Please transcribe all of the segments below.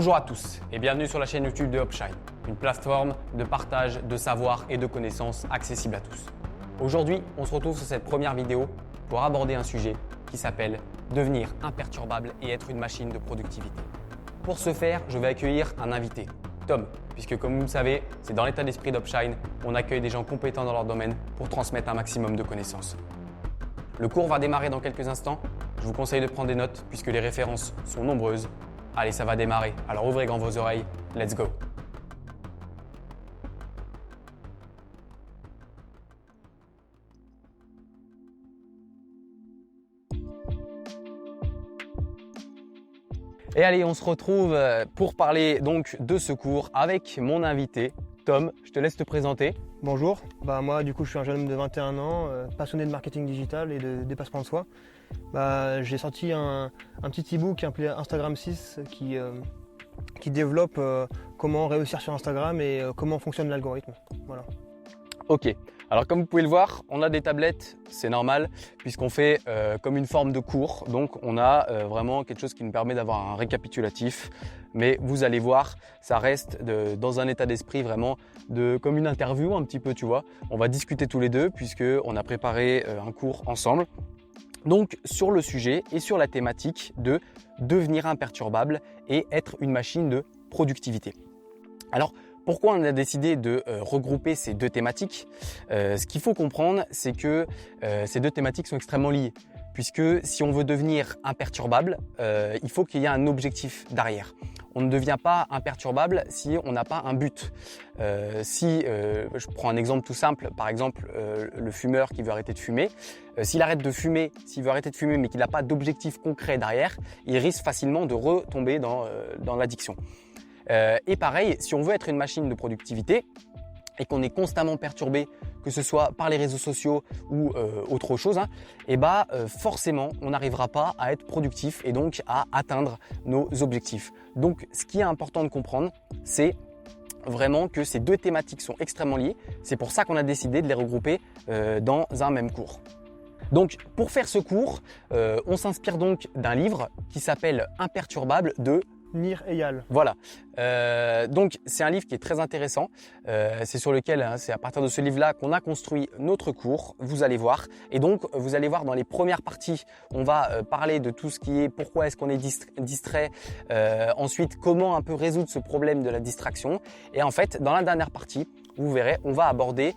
Bonjour à tous et bienvenue sur la chaîne YouTube de Upshine, une plateforme de partage de savoir et de connaissances accessible à tous. Aujourd'hui, on se retrouve sur cette première vidéo pour aborder un sujet qui s'appelle devenir imperturbable et être une machine de productivité. Pour ce faire, je vais accueillir un invité, Tom, puisque comme vous le savez, c'est dans l'état d'esprit d'Upshine, on accueille des gens compétents dans leur domaine pour transmettre un maximum de connaissances. Le cours va démarrer dans quelques instants. Je vous conseille de prendre des notes puisque les références sont nombreuses. Allez, ça va démarrer. Alors ouvrez grand vos oreilles. Let's go! Et allez, on se retrouve pour parler donc de ce cours avec mon invité, Tom. Je te laisse te présenter. Bonjour, moi du coup je suis un jeune homme de 21 ans, passionné de marketing digital et de dépassement de soi. J'ai sorti un petit e-book appelé Instagram 6 qui développe comment réussir sur Instagram et comment fonctionne l'algorithme. Voilà. Ok, alors comme vous pouvez le voir, on a des tablettes, c'est normal puisqu'on fait comme une forme de cours. Donc on a vraiment quelque chose qui nous permet d'avoir un récapitulatif. Mais vous allez voir, ça reste dans un état d'esprit vraiment comme une interview un petit peu, tu vois. On va discuter tous les deux puisqu'on a préparé un cours ensemble. Donc sur le sujet et sur la thématique de devenir imperturbable et être une machine de productivité. Alors pourquoi on a décidé de regrouper ces deux thématiques? Ce qu'il faut comprendre, c'est que ces deux thématiques sont extrêmement liées. Puisque si on veut devenir imperturbable, il faut qu'il y ait un objectif derrière. On ne devient pas imperturbable si on n'a pas un but. Je prends un exemple tout simple, par exemple le fumeur qui veut arrêter de fumer, s'il arrête de fumer, s'il veut arrêter de fumer mais qu'il n'a pas d'objectif concret derrière, il risque facilement de retomber dans l'addiction. Et pareil, si on veut être une machine de productivité et qu'on est constamment perturbé, que ce soit par les réseaux sociaux ou autre chose, forcément, on n'arrivera pas à être productif et donc à atteindre nos objectifs. Donc, ce qui est important de comprendre, c'est vraiment que ces deux thématiques sont extrêmement liées. C'est pour ça qu'on a décidé de les regrouper dans un même cours. Donc, pour faire ce cours, on s'inspire donc d'un livre qui s'appelle Imperturbable de Nir Eyal. Voilà. Donc c'est un livre qui est très intéressant. C'est sur lequel, c'est à partir de ce livre-là qu'on a construit notre cours. Vous allez voir. Et donc vous allez voir dans les premières parties, on va parler de tout ce qui est pourquoi est-ce qu'on est distrait. Ensuite, comment un peu résoudre ce problème de la distraction. Et en fait, dans la dernière partie, vous verrez, on va aborder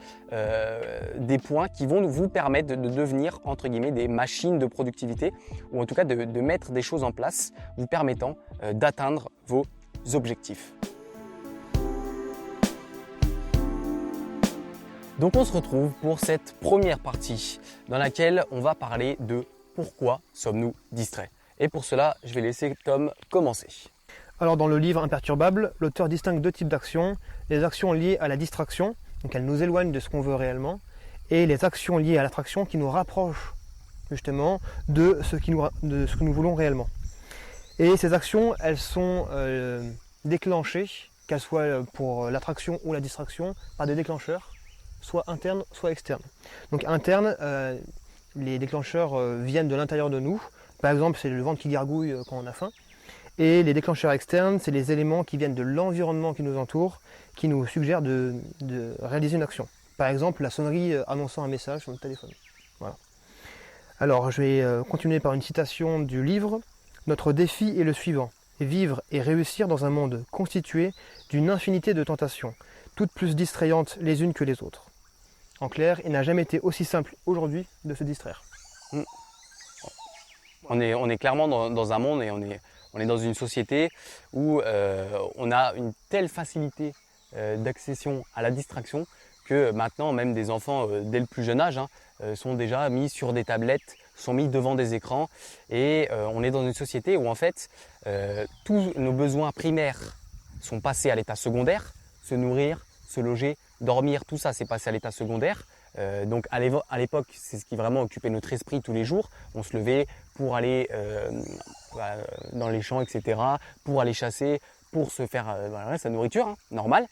des points qui vont vous permettre de devenir, entre guillemets, des machines de productivité ou en tout cas de mettre des choses en place vous permettant d'atteindre vos objectifs. Donc on se retrouve pour cette première partie dans laquelle on va parler de pourquoi sommes-nous distraits. Et pour cela, je vais laisser Tom commencer. Alors dans le livre Imperturbable, l'auteur distingue deux types d'actions. Les actions liées à la distraction, donc elles nous éloignent de ce qu'on veut réellement, et les actions liées à l'attraction qui nous rapprochent justement de ce que nous voulons réellement. Et ces actions, elles sont déclenchées, qu'elles soient pour l'attraction ou la distraction, par des déclencheurs, soit internes, soit externes. Donc internes, les déclencheurs viennent de l'intérieur de nous. Par exemple, c'est le ventre qui gargouille quand on a faim. Et les déclencheurs externes, c'est les éléments qui viennent de l'environnement qui nous entoure, qui nous suggèrent de réaliser une action. Par exemple, la sonnerie annonçant un message sur le téléphone. Voilà. Alors, je vais continuer par une citation du livre. Notre défi est le suivant: vivre et réussir dans un monde constitué d'une infinité de tentations, toutes plus distrayantes les unes que les autres. En clair, il n'a jamais été aussi simple aujourd'hui de se distraire. On est clairement dans un monde et on est dans une société où on a une telle facilité d'accession à la distraction que maintenant même des enfants dès le plus jeune âge sont déjà mis sur des tablettes, sont mis devant des écrans et on est dans une société où en fait tous nos besoins primaires sont passés à l'état secondaire. Se nourrir, se loger, dormir, tout ça c'est passé à l'état secondaire. Donc à l'époque, c'est ce qui vraiment occupait notre esprit tous les jours. On se levait pour aller dans les champs, etc., pour aller chasser, pour se faire sa nourriture, normal.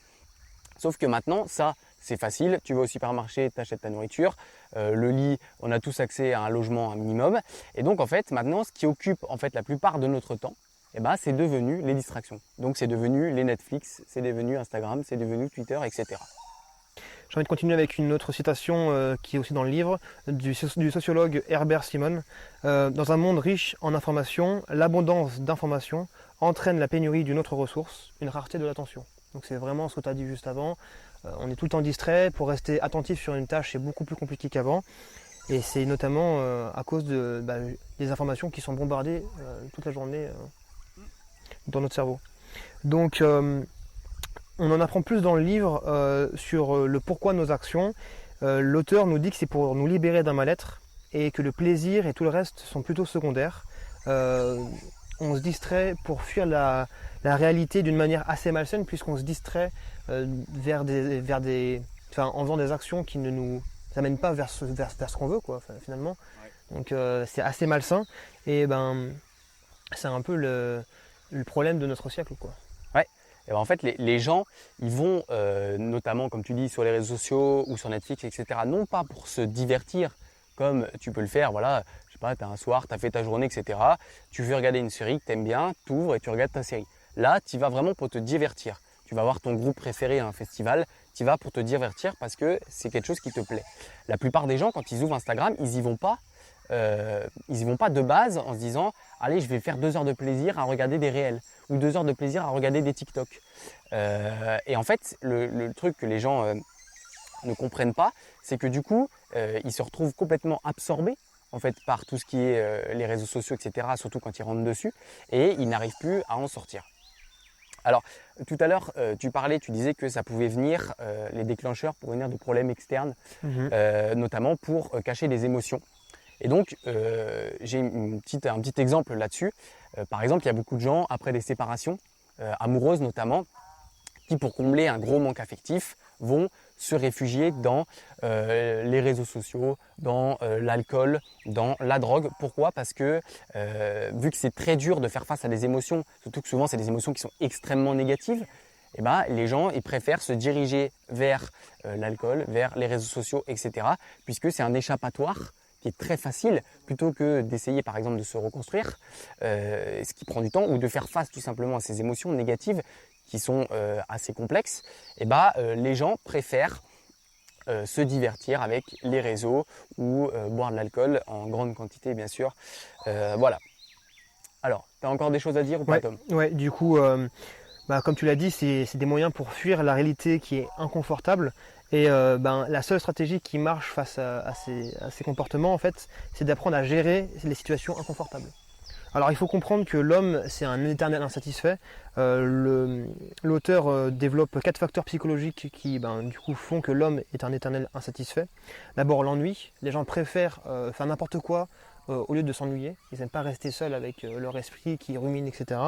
Sauf que maintenant, ça, c'est facile. Tu vas au supermarché, tu achètes ta nourriture. Le lit, on a tous accès à un logement un minimum. Et donc, en fait, maintenant, ce qui occupe en fait la plupart de notre temps, eh ben, c'est devenu les distractions. Donc c'est devenu les Netflix, c'est devenu Instagram, c'est devenu Twitter, etc. J'ai envie de continuer avec une autre citation qui est aussi dans le livre du sociologue Herbert Simon. Dans un monde riche en informations, l'abondance d'informations entraîne la pénurie d'une autre ressource, une rareté de l'attention. Donc c'est vraiment ce que tu as dit juste avant. On est tout le temps distrait. Pour rester attentif sur une tâche, c'est beaucoup plus compliqué qu'avant. Et c'est notamment à cause des informations qui sont bombardées toute la journée dans notre cerveau. Donc on en apprend plus dans le livre sur le pourquoi de nos actions. L'auteur nous dit que c'est pour nous libérer d'un mal-être et que le plaisir et tout le reste sont plutôt secondaires. On se distrait pour fuir la réalité d'une manière assez malsaine, puisqu'on se distrait en faisant des actions qui ne nous amènent pas vers ce qu'on veut, quoi, finalement. Ouais. Donc c'est assez malsain et c'est un peu le problème de notre siècle, quoi. Ouais. Et ben en fait, les gens, ils vont notamment, comme tu dis, sur les réseaux sociaux ou sur Netflix, etc., non pas pour se divertir, comme tu peux le faire, voilà, je sais pas, tu as un soir, tu as fait ta journée, etc. Tu veux regarder une série que tu aimes bien, tu ouvres et tu regardes ta série. Là, tu vas vraiment pour te divertir. Tu vas voir ton groupe préféré à un festival, tu vas pour te divertir parce que c'est quelque chose qui te plaît. La plupart des gens, quand ils ouvrent Instagram, ils y vont pas de base en se disant « Allez, je vais faire 2 heures de plaisir à regarder des réels » ou 2 heures de plaisir à regarder des TikTok. Et en fait, le truc que les gens ne comprennent pas, c'est que du coup, ils se retrouvent complètement absorbés en fait, par tout ce qui est les réseaux sociaux, etc., surtout quand ils rentrent dessus, et ils n'arrivent plus à en sortir. Alors, tout à l'heure, tu disais que ça pouvait venir, les déclencheurs pour venir de problèmes externes, notamment pour cacher des émotions. Et donc, j'ai un petit exemple là-dessus. Par exemple, il y a beaucoup de gens, après des séparations, amoureuses notamment, qui pour combler un gros manque affectif, vont se réfugier dans les réseaux sociaux, dans l'alcool, dans la drogue. Pourquoi? Parce que vu que c'est très dur de faire face à des émotions, surtout que souvent c'est des émotions qui sont extrêmement négatives, eh ben, les gens ils préfèrent se diriger vers l'alcool, vers les réseaux sociaux, etc. puisque c'est un échappatoire qui est très facile plutôt que d'essayer par exemple de se reconstruire, ce qui prend du temps, ou de faire face tout simplement à ces émotions négatives qui sont assez complexes. Et les gens préfèrent se divertir avec les réseaux ou boire de l'alcool en grande quantité bien sûr. Voilà. Alors, tu as encore des choses à dire ou pas, Tom? Ouais, du coup, comme tu l'as dit, c'est des moyens pour fuir la réalité qui est inconfortable. Et la seule stratégie qui marche face à ces comportements, en fait, c'est d'apprendre à gérer les situations inconfortables. Alors il faut comprendre que l'homme, c'est un éternel insatisfait. L'auteur développe 4 facteurs psychologiques qui du coup font que l'homme est un éternel insatisfait. D'abord l'ennui. Les gens préfèrent faire n'importe quoi au lieu de s'ennuyer. Ils n'aiment pas rester seuls avec leur esprit qui rumine, etc.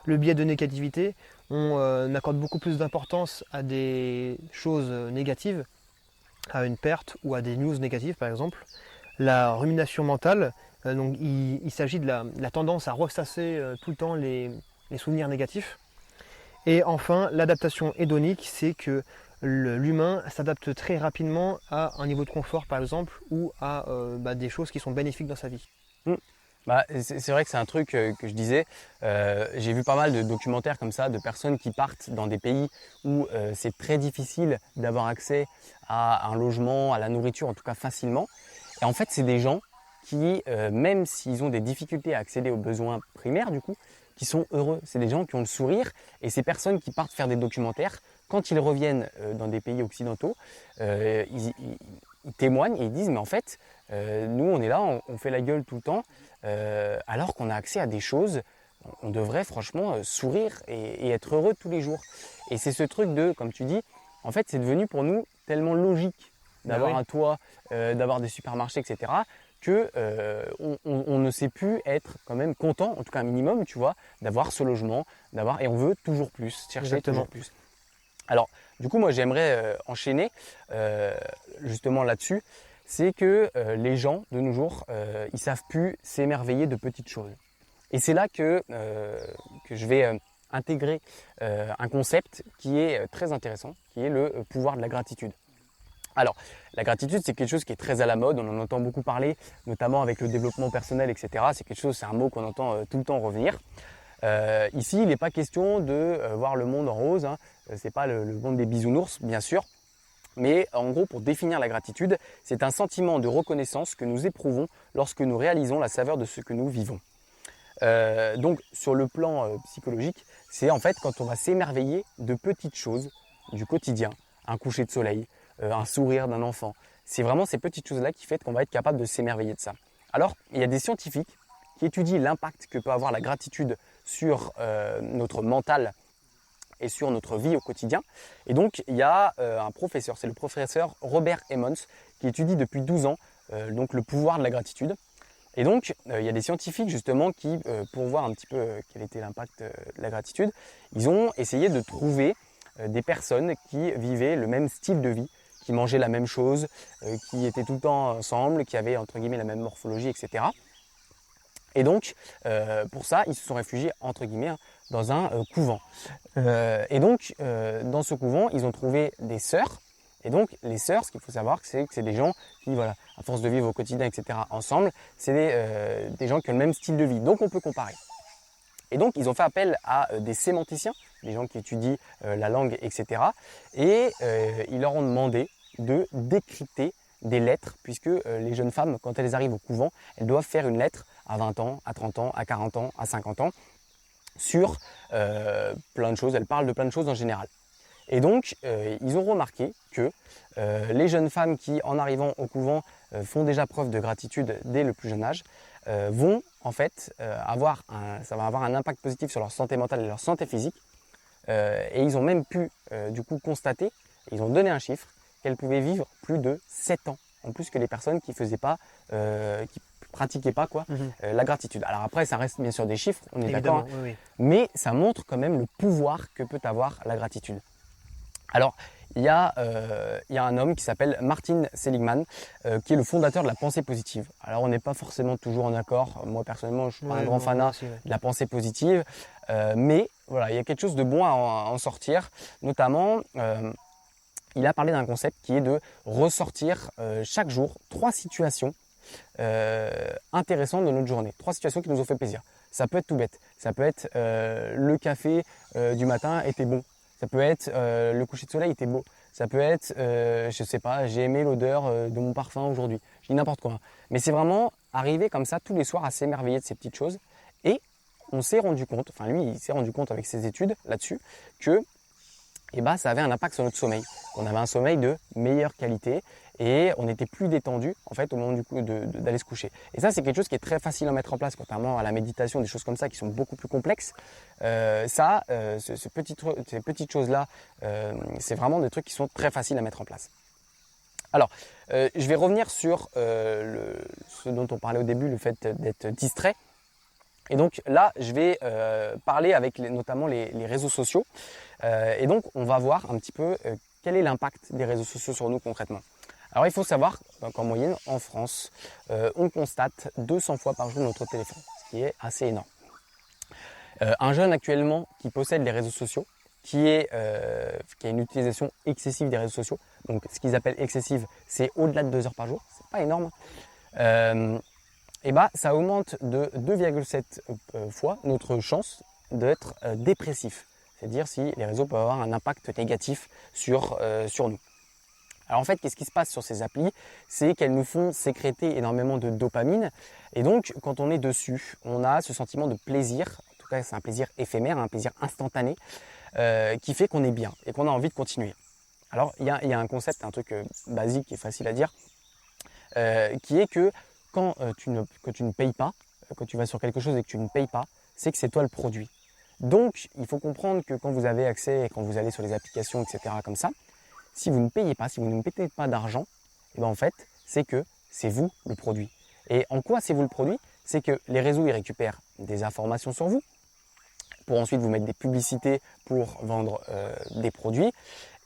Le biais de négativité. On accorde beaucoup plus d'importance à des choses négatives, à une perte ou à des news négatives par exemple. La rumination mentale. Donc il s'agit de la tendance à ressasser tout le temps les souvenirs négatifs. Et enfin, l'adaptation hédonique, c'est que l'humain s'adapte très rapidement à un niveau de confort par exemple, ou à des choses qui sont bénéfiques dans sa vie. C'est vrai que c'est un truc que je disais, j'ai vu pas mal de documentaires comme ça, de personnes qui partent dans des pays où c'est très difficile d'avoir accès à un logement, à la nourriture, en tout cas facilement. Et en fait, c'est des gens qui, même s'ils ont des difficultés à accéder aux besoins primaires du coup, qui sont heureux. C'est des gens qui ont le sourire, et ces personnes qui partent faire des documentaires, quand ils reviennent dans des pays occidentaux, ils témoignent et ils disent mais en fait, nous on est là, on fait la gueule tout le temps, alors qu'on a accès à des choses, on devrait franchement sourire et être heureux tous les jours. Et c'est ce truc de, comme tu dis, en fait c'est devenu pour nous tellement logique d'avoir un toit, d'avoir des supermarchés, etc., que on ne sait plus être quand même content, en tout cas un minimum, tu vois, d'avoir ce logement, et on veut toujours plus, chercher toujours plus. Alors, du coup, moi j'aimerais enchaîner justement là-dessus, c'est que les gens de nos jours, ils savent plus s'émerveiller de petites choses. Et c'est là que je vais intégrer un concept qui est très intéressant, qui est le pouvoir de la gratitude. Alors, la gratitude, c'est quelque chose qui est très à la mode, on en entend beaucoup parler, notamment avec le développement personnel, etc. C'est un mot qu'on entend tout le temps revenir. Ici, il n'est pas question de voir le monde en rose, hein. C'est pas le monde des bisounours, bien sûr. Mais en gros, pour définir la gratitude, c'est un sentiment de reconnaissance que nous éprouvons lorsque nous réalisons la saveur de ce que nous vivons. Donc sur le plan psychologique, c'est en fait quand on va s'émerveiller de petites choses du quotidien, un coucher de soleil, un sourire d'un enfant. C'est vraiment ces petites choses-là qui font qu'on va être capable de s'émerveiller de ça. Alors, il y a des scientifiques qui étudient l'impact que peut avoir la gratitude sur notre mental et sur notre vie au quotidien. Et donc, il y a un professeur, c'est le professeur Robert Emmons, qui étudie depuis 12 ans donc le pouvoir de la gratitude. Et donc, il y a des scientifiques justement qui, pour voir un petit peu quel était l'impact de la gratitude, ils ont essayé de trouver des personnes qui vivaient le même style de vie, qui mangeaient la même chose, qui étaient tout le temps ensemble, qui avaient entre guillemets la même morphologie, etc. Et donc, pour ça, ils se sont réfugiés entre guillemets dans un couvent. Et donc, dans ce couvent, ils ont trouvé des sœurs. Et donc, les sœurs, ce qu'il faut savoir, c'est que c'est des gens qui, voilà, à force de vivre au quotidien, etc., ensemble, c'est des gens qui ont le même style de vie. Donc, on peut comparer. Et donc, ils ont fait appel à des sémanticiens, des gens qui étudient la langue, etc. Et ils leur ont demandé de décrypter des lettres, puisque les jeunes femmes, quand elles arrivent au couvent, elles doivent faire une lettre à 20 ans, à 30 ans, à 40 ans, à 50 ans, sur plein de choses. Elles parlent de plein de choses en général. Et donc, ils ont remarqué que les jeunes femmes qui, en arrivant au couvent, font déjà preuve de gratitude dès le plus jeune âge, vont en fait ça va avoir un impact positif sur leur santé mentale et leur santé physique. Et ils ont même pu du coup constater, ils ont donné un chiffre, qu'elles pouvaient vivre plus de 7 ans, en plus que les personnes qui faisaient pas, qui pratiquaient pas la gratitude. Alors après, ça reste bien sûr des chiffres, on est d'accord, hein, oui. mais ça montre quand même le pouvoir que peut avoir la gratitude. Alors, il y a un homme qui s'appelle Martin Seligman, qui est le fondateur de la pensée positive. Alors, on n'est pas forcément toujours en accord. Moi, personnellement, je suis pas un grand fanat de la pensée positive. Mais voilà, il y a quelque chose de bon à en sortir. Notamment, il a parlé d'un concept qui est de ressortir chaque jour 3 situations intéressantes de notre journée. 3 situations qui nous ont fait plaisir. Ça peut être tout bête. Ça peut être le café du matin était bon. Ça peut être le coucher de soleil était beau. Ça peut être, je sais pas, j'ai aimé l'odeur de mon parfum aujourd'hui. Je dis n'importe quoi. Mais c'est vraiment arriver comme ça tous les soirs à s'émerveiller de ces petites choses. Et on s'est rendu compte, enfin lui, il s'est rendu compte avec ses études là-dessus, que ça avait un impact sur notre sommeil. On avait un sommeil de meilleure qualité et on était plus détendu en fait au moment du coup d'aller se coucher. Et ça, c'est quelque chose qui est très facile à mettre en place, contrairement à la méditation, des choses comme ça qui sont beaucoup plus complexes. Ces petites choses-là, c'est vraiment des trucs qui sont très faciles à mettre en place. Alors, je vais revenir sur ce dont on parlait au début, le fait d'être distrait. Et donc là, je vais parler avec notamment les réseaux sociaux. Et donc, on va voir un petit peu quel est l'impact des réseaux sociaux sur nous concrètement. Alors, il faut savoir qu'en moyenne, en France, on constate 200 fois par jour notre téléphone, ce qui est assez énorme. Un jeune actuellement qui possède les réseaux sociaux, qui a une utilisation excessive des réseaux sociaux, donc ce qu'ils appellent excessive, c'est au-delà de 2 heures par jour, c'est pas énorme. Ça augmente de 2,7 fois notre chance d'être dépressif. C'est-à-dire si les réseaux peuvent avoir un impact négatif sur nous. Alors en fait, qu'est-ce qui se passe sur ces applis? C'est qu'elles nous font sécréter énormément de dopamine. Et donc, quand on est dessus, on a ce sentiment de plaisir. En tout cas, c'est un plaisir éphémère, un plaisir instantané qui fait qu'on est bien et qu'on a envie de continuer. Alors, il y a un concept, un truc basique et facile à dire, qui est que quand tu ne payes pas, quand tu vas sur quelque chose et que tu ne payes pas, c'est que c'est toi le produit. Donc, il faut comprendre que quand vous avez accès et quand vous allez sur les applications, etc. comme ça, si vous ne payez pas, si vous ne mettez pas d'argent, en fait, c'est que c'est vous le produit. Et en quoi c'est vous le produit? C'est que les réseaux, ils récupèrent des informations sur vous pour ensuite vous mettre des publicités pour vendre des produits.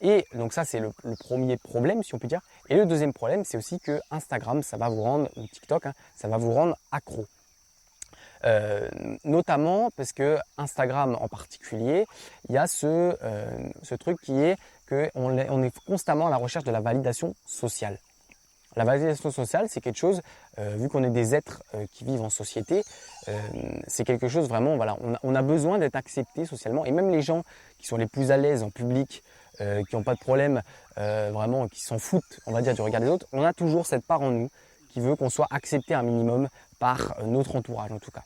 Et donc ça, c'est le premier problème, si on peut dire. Et le deuxième problème, c'est aussi que Instagram, ça va vous rendre, ou TikTok, ça va vous rendre accro. Notamment parce que Instagram en particulier, il y a ce truc qui est qu'on est constamment à la recherche de la validation sociale. La validation sociale, c'est quelque chose, vu qu'on est des êtres qui vivent en société, c'est quelque chose vraiment, voilà, on a besoin d'être accepté socialement. Et même les gens qui sont les plus à l'aise en public, qui n'ont pas de problème, vraiment, qui s'en foutent, on va dire, du regard des autres, on a toujours cette part en nous qui veut qu'on soit accepté un minimum par notre entourage en tout cas.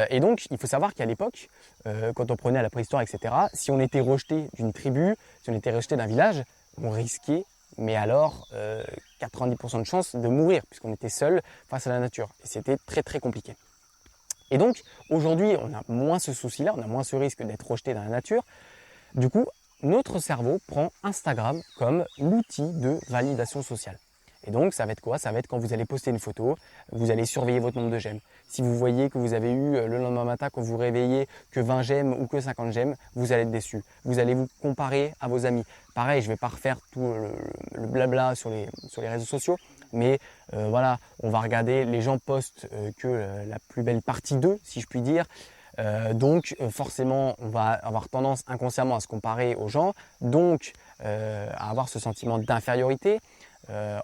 Et donc, il faut savoir qu'à l'époque, quand on prenait à la préhistoire, etc., si on était rejeté d'une tribu, si on était rejeté d'un village, on risquait, mais alors 90% de chances de mourir, puisqu'on était seul face à la nature. Et c'était très très compliqué. Et donc, aujourd'hui, on a moins ce souci-là, on a moins ce risque d'être rejeté dans la nature. Du coup, notre cerveau prend Instagram comme l'outil de validation sociale. Et donc, ça va être quoi? Ça va être quand vous allez poster une photo, vous allez surveiller votre nombre de j'aime. Si vous voyez que vous avez eu le lendemain matin, quand vous vous réveillez, que 20 j'aime ou que 50 j'aime, vous allez être déçu. Vous allez vous comparer à vos amis. Pareil, je ne vais pas refaire tout le blabla sur les réseaux sociaux, mais voilà, on va regarder, les gens postent que la plus belle partie d'eux, si je puis dire. Donc forcément, on va avoir tendance inconsciemment à se comparer aux gens, donc à avoir ce sentiment d'infériorité.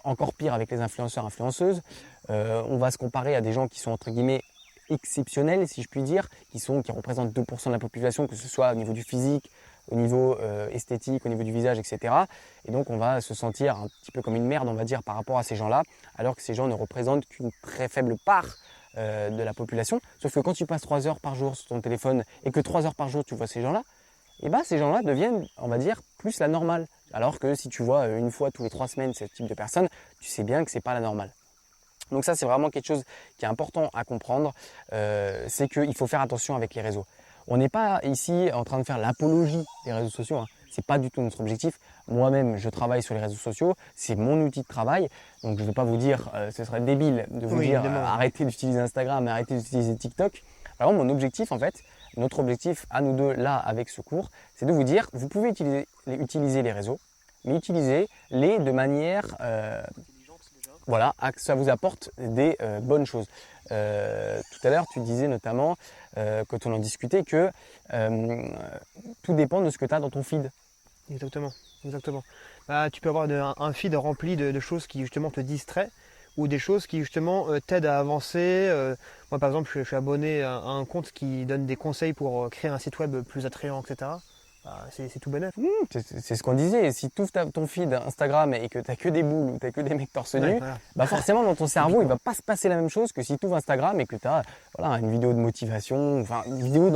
Encore pire avec les influenceurs, influenceuses. On va se comparer à des gens qui sont entre guillemets exceptionnels, si je puis dire, qui représentent 2% de la population, que ce soit au niveau du physique, au niveau esthétique, au niveau du visage, etc. Et donc on va se sentir un petit peu comme une merde, on va dire, par rapport à ces gens-là, alors que ces gens ne représentent qu'une très faible part de la population. Sauf que quand tu passes 3 heures par jour sur ton téléphone et que 3 heures par jour tu vois ces gens-là, et ben ces gens-là deviennent, on va dire, plus la normale. Alors que si tu vois une fois tous les 3 semaines ce type de personne, tu sais bien que c'est pas la normale. Donc ça, c'est vraiment quelque chose qui est important à comprendre, c'est qu'il faut faire attention avec les réseaux. On n'est pas ici en train de faire l'apologie des réseaux sociaux, hein. C'est pas du tout notre objectif. Moi-même, je travaille sur les réseaux sociaux, c'est mon outil de travail. Donc je ne vais pas vous dire, ce serait débile de vous dire arrêtez d'utiliser Instagram, arrêtez d'utiliser TikTok. Alors mon objectif en fait, notre objectif à nous deux là avec ce cours, c'est de vous dire, vous pouvez utiliser les réseaux, mais utilisez-les de manière voilà, que ça vous apporte des bonnes choses. Tout à l'heure, tu disais notamment, quand on en discutait, que tout dépend de ce que tu as dans ton feed. Exactement, exactement. Bah, tu peux avoir un feed rempli de choses qui justement te distraient ou des choses qui justement t'aident à avancer. Moi par exemple, je suis abonné à un compte qui donne des conseils pour créer un site web plus attrayant, etc. Bah, c'est tout bénef. C'est ce qu'on disait, si tu ouvres ton feed Instagram et que tu n'as que des boules ou tu n'as que des mecs torse nu, voilà. bah forcément dans ton cerveau il va pas se passer la même chose que si tu ouvres Instagram et que tu as voilà, une vidéo de motivation, enfin une vidéo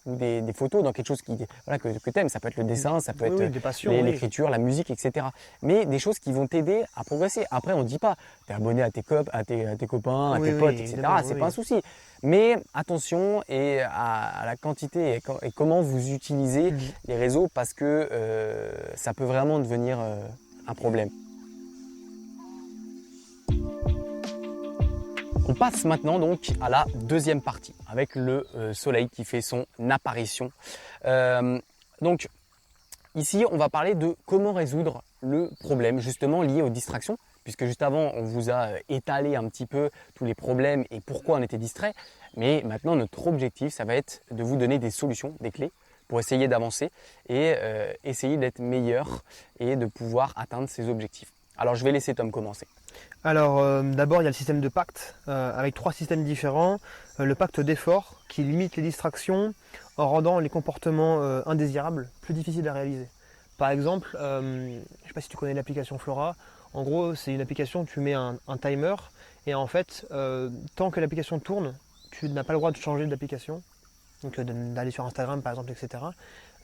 ou des photos dans quelque chose voilà, que tu aimes. Ça peut être le dessin, ça peut être l'écriture, la musique, etc. Mais des choses qui vont t'aider à progresser. Après on ne dit pas, tu es abonné à tes copains, à tes potes, etc. C'est pas un souci. Mais attention à la quantité et comment vous utilisez les réseaux parce que ça peut vraiment devenir un problème. On passe maintenant donc à la deuxième partie avec le soleil qui fait son apparition. Donc ici on va parler de comment résoudre le problème justement lié aux distractions. Puisque juste avant, on vous a étalé un petit peu tous les problèmes et pourquoi on était distrait. Mais maintenant, notre objectif, ça va être de vous donner des solutions, des clés pour essayer d'avancer et essayer d'être meilleur et de pouvoir atteindre ses objectifs. Alors, je vais laisser Tom commencer. Alors, d'abord, il y a le système de pacte avec 3 systèmes différents. Le pacte d'effort qui limite les distractions en rendant les comportements indésirables plus difficiles à réaliser. Par exemple, je ne sais pas si tu connais l'application Flora. En gros, c'est une application, tu mets un timer et en fait, tant que l'application tourne, tu n'as pas le droit de changer d'application, donc d'aller sur Instagram par exemple, etc.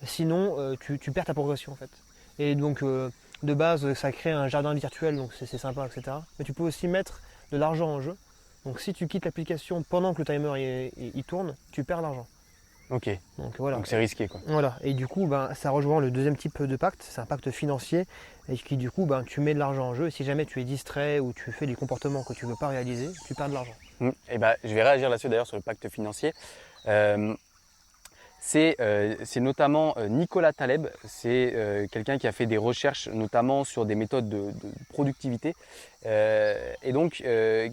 Sinon, tu perds ta progression en fait. Et donc, de base, ça crée un jardin virtuel, donc c'est sympa, etc. Mais tu peux aussi mettre de l'argent en jeu. Donc si tu quittes l'application pendant que le timer il tourne, tu perds l'argent. Ok, donc voilà. Donc c'est risqué quoi. Voilà, et du coup ça rejoint le deuxième type de pacte, c'est un pacte financier et qui du coup tu mets de l'argent en jeu et si jamais tu es distrait ou tu fais des comportements que tu ne veux pas réaliser, tu perds de l'argent. Et je vais réagir là-dessus d'ailleurs sur le pacte financier. C'est notamment Nicolas Taleb, c'est quelqu'un qui a fait des recherches notamment sur des méthodes de productivité et donc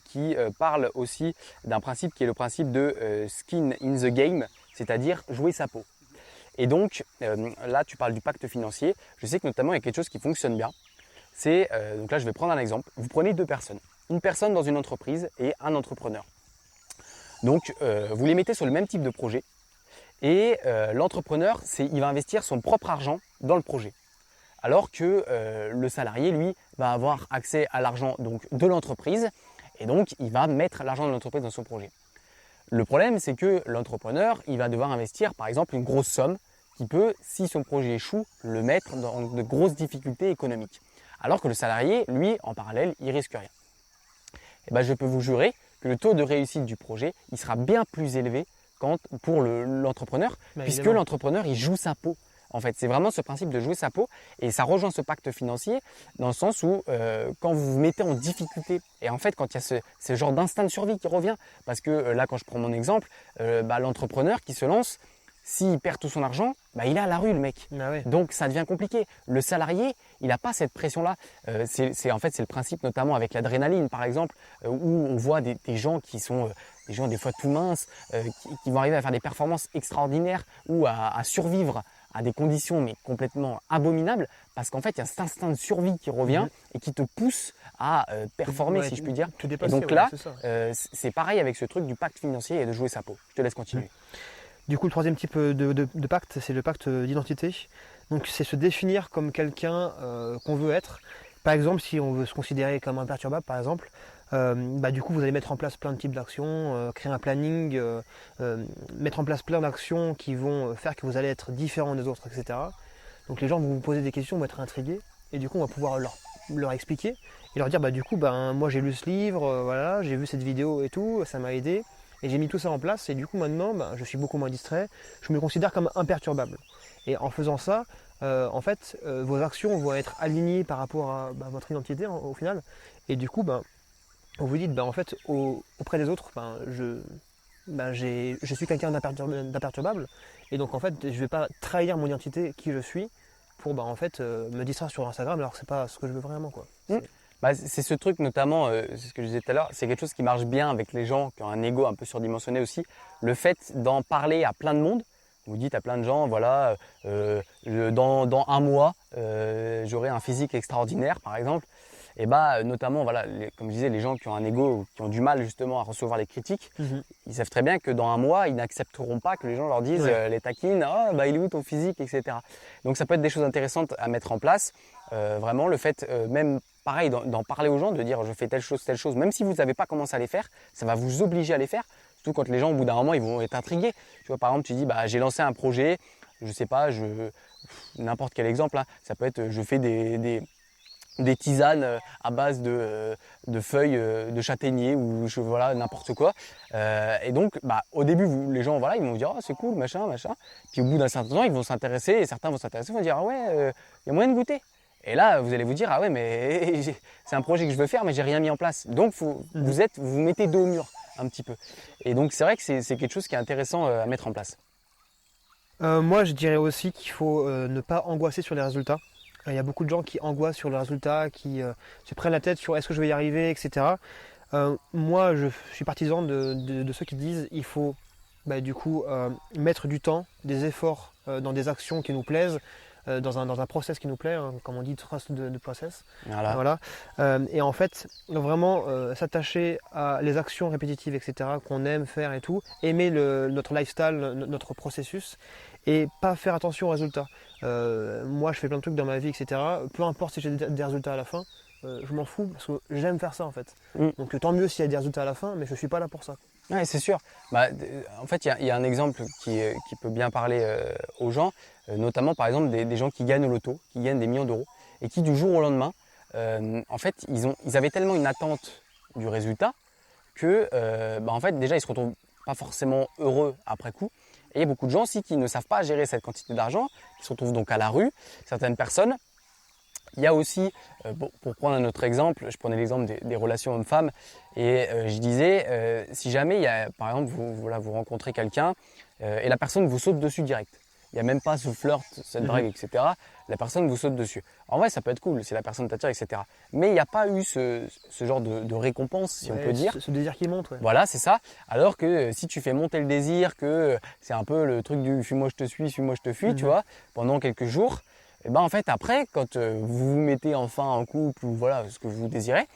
qui parle aussi d'un principe qui est le principe de skin in the game, c'est-à-dire jouer sa peau. Et donc là tu parles du pacte financier, je sais que notamment il y a quelque chose qui fonctionne bien, c'est, donc là je vais prendre un exemple, vous prenez deux personnes. Une personne dans une entreprise et un entrepreneur. Donc vous les mettez sur le même type de projet et l'entrepreneur, il va investir son propre argent dans le projet. Alors que le salarié, lui, va avoir accès à l'argent de l'entreprise et donc il va mettre l'argent de l'entreprise dans son projet. Le problème, c'est que l'entrepreneur, il va devoir investir par exemple une grosse somme qui peut, si son projet échoue, le mettre dans de grosses difficultés économiques. Alors que le salarié, lui, en parallèle, il risque rien. Et ben, je peux vous jurer que le taux de réussite du projet, il sera bien plus élevé pour l'entrepreneur, puisque l'entrepreneur, il joue sa peau. En fait, c'est vraiment ce principe de jouer sa peau et ça rejoint ce pacte financier dans le sens où quand vous vous mettez en difficulté et en fait quand il y a ce genre d'instinct de survie qui revient, parce que là quand je prends mon exemple, l'entrepreneur qui se lance, s'il perd tout son argent, il est à la rue le mec. Ah ouais. Donc ça devient compliqué. Le salarié, il n'a pas cette pression-là. C'est le principe notamment avec l'adrénaline par exemple, où on voit des gens qui sont des gens des fois tout minces, qui vont arriver à faire des performances extraordinaires ou à survivre à des conditions mais complètement abominables parce qu'en fait il y a cet instinct de survie qui revient et qui te pousse à performer si je puis dire. Te dépasser, et donc là, c'est c'est pareil avec ce truc du pacte financier et de jouer sa peau. Je te laisse continuer. Du coup, le troisième type de pacte, c'est le pacte d'identité. Donc c'est se définir comme quelqu'un qu'on veut être. Par exemple, si on veut se considérer comme imperturbable, par exemple, du coup vous allez mettre en place plein de types d'actions, créer un planning, mettre en place plein d'actions qui vont faire que vous allez être différent des autres, etc. Donc les gens vont vous poser des questions, vont être intrigués, et du coup on va pouvoir leur expliquer et leur dire du coup moi j'ai lu ce livre, voilà, j'ai vu cette vidéo et tout, ça m'a aidé, et j'ai mis tout ça en place, et du coup maintenant je suis beaucoup moins distrait, je me considère comme imperturbable. Et en faisant ça, en fait, vos actions vont être alignées par rapport à votre identité au final, et du coup vous vous dites, en fait, auprès des autres, je suis quelqu'un d'imperturbable, et donc en fait, je ne vais pas trahir mon identité, qui je suis, pour me distraire sur Instagram, alors que c'est pas ce que je veux vraiment, quoi. C'est ce truc notamment, c'est ce que je disais tout à l'heure, c'est quelque chose qui marche bien avec les gens qui ont un ego un peu surdimensionné aussi. Le fait d'en parler à plein de monde, vous dites à plein de gens, voilà, dans un mois, j'aurai un physique extraordinaire, par exemple. Et notamment, voilà, comme je disais, les gens qui ont un ego, qui ont du mal justement à recevoir les critiques, ils savent très bien que dans un mois, ils n'accepteront pas que les gens leur disent, les taquines, il est où ton physique, etc. Donc ça peut être des choses intéressantes à mettre en place. Vraiment, le fait, même pareil, d'en parler aux gens, de dire je fais telle chose, même si vous n'avez pas commencé à les faire, ça va vous obliger à les faire. Surtout quand les gens, au bout d'un moment, ils vont être intrigués. Tu vois, par exemple, tu dis, j'ai lancé un projet, je sais pas, n'importe quel exemple, hein, ça peut être, je fais des tisanes à base de feuilles de châtaignier ou voilà, n'importe quoi. Et donc, au début, les gens, voilà, ils vont dire, c'est cool, machin. Puis au bout d'un certain temps, ils vont s'intéresser et certains vont s'intéresser, ils vont dire, il y a moyen de goûter. Et là, vous allez vous dire, mais c'est un projet que je veux faire, mais j'ai rien mis en place. Donc, vous vous mettez dos au mur un petit peu. Et donc, c'est vrai que c'est quelque chose qui est intéressant à mettre en place. Moi, je dirais aussi qu'il faut ne pas angoisser sur les résultats. Il y a beaucoup de gens qui angoissent sur les résultats, qui se prennent la tête sur est-ce que je vais y arriver, etc. Moi, je suis partisan de ceux qui disent il faut mettre du temps, des efforts dans des actions qui nous plaisent, dans un process qui nous plaît, comme on dit, trust de process. Voilà. Et en fait, vraiment s'attacher à les actions répétitives, etc., qu'on aime faire et tout, aimer notre lifestyle, notre processus, et pas faire attention aux résultats. Moi, je fais plein de trucs dans ma vie, etc. Peu importe si j'ai des résultats à la fin, je m'en fous parce que j'aime faire ça en fait. Donc tant mieux s'il y a des résultats à la fin, mais je ne suis pas là pour ça. Oui, c'est sûr. En fait, il y a un exemple qui peut bien parler aux gens, notamment par exemple des gens qui gagnent au loto, qui gagnent des millions d'euros et qui du jour au lendemain, en fait, ils avaient tellement une attente du résultat que en fait, déjà, ils se retrouvent pas forcément heureux après coup. Et il y a beaucoup de gens aussi qui ne savent pas gérer cette quantité d'argent, qui se retrouvent donc à la rue. Certaines personnes. Il y a aussi, pour prendre un autre exemple, je prenais l'exemple des relations hommes-femmes et je disais, si jamais, par exemple, vous rencontrez quelqu'un et la personne vous saute dessus direct. Il n'y a même pas ce flirt, cette drague, etc. La personne vous saute dessus. En vrai, ça peut être cool si la personne t'attire, etc. Mais il n'y a pas eu ce genre de récompense, si on peut dire. Ce désir qui monte. Ouais. Voilà, c'est ça. Alors que si tu fais monter le désir, que c'est un peu le truc du « suis-moi, je te suis, suis-moi, je te fuis », tu vois, pendant quelques jours, et ben en fait après, quand vous vous mettez enfin en couple ou voilà ce que vous désirez,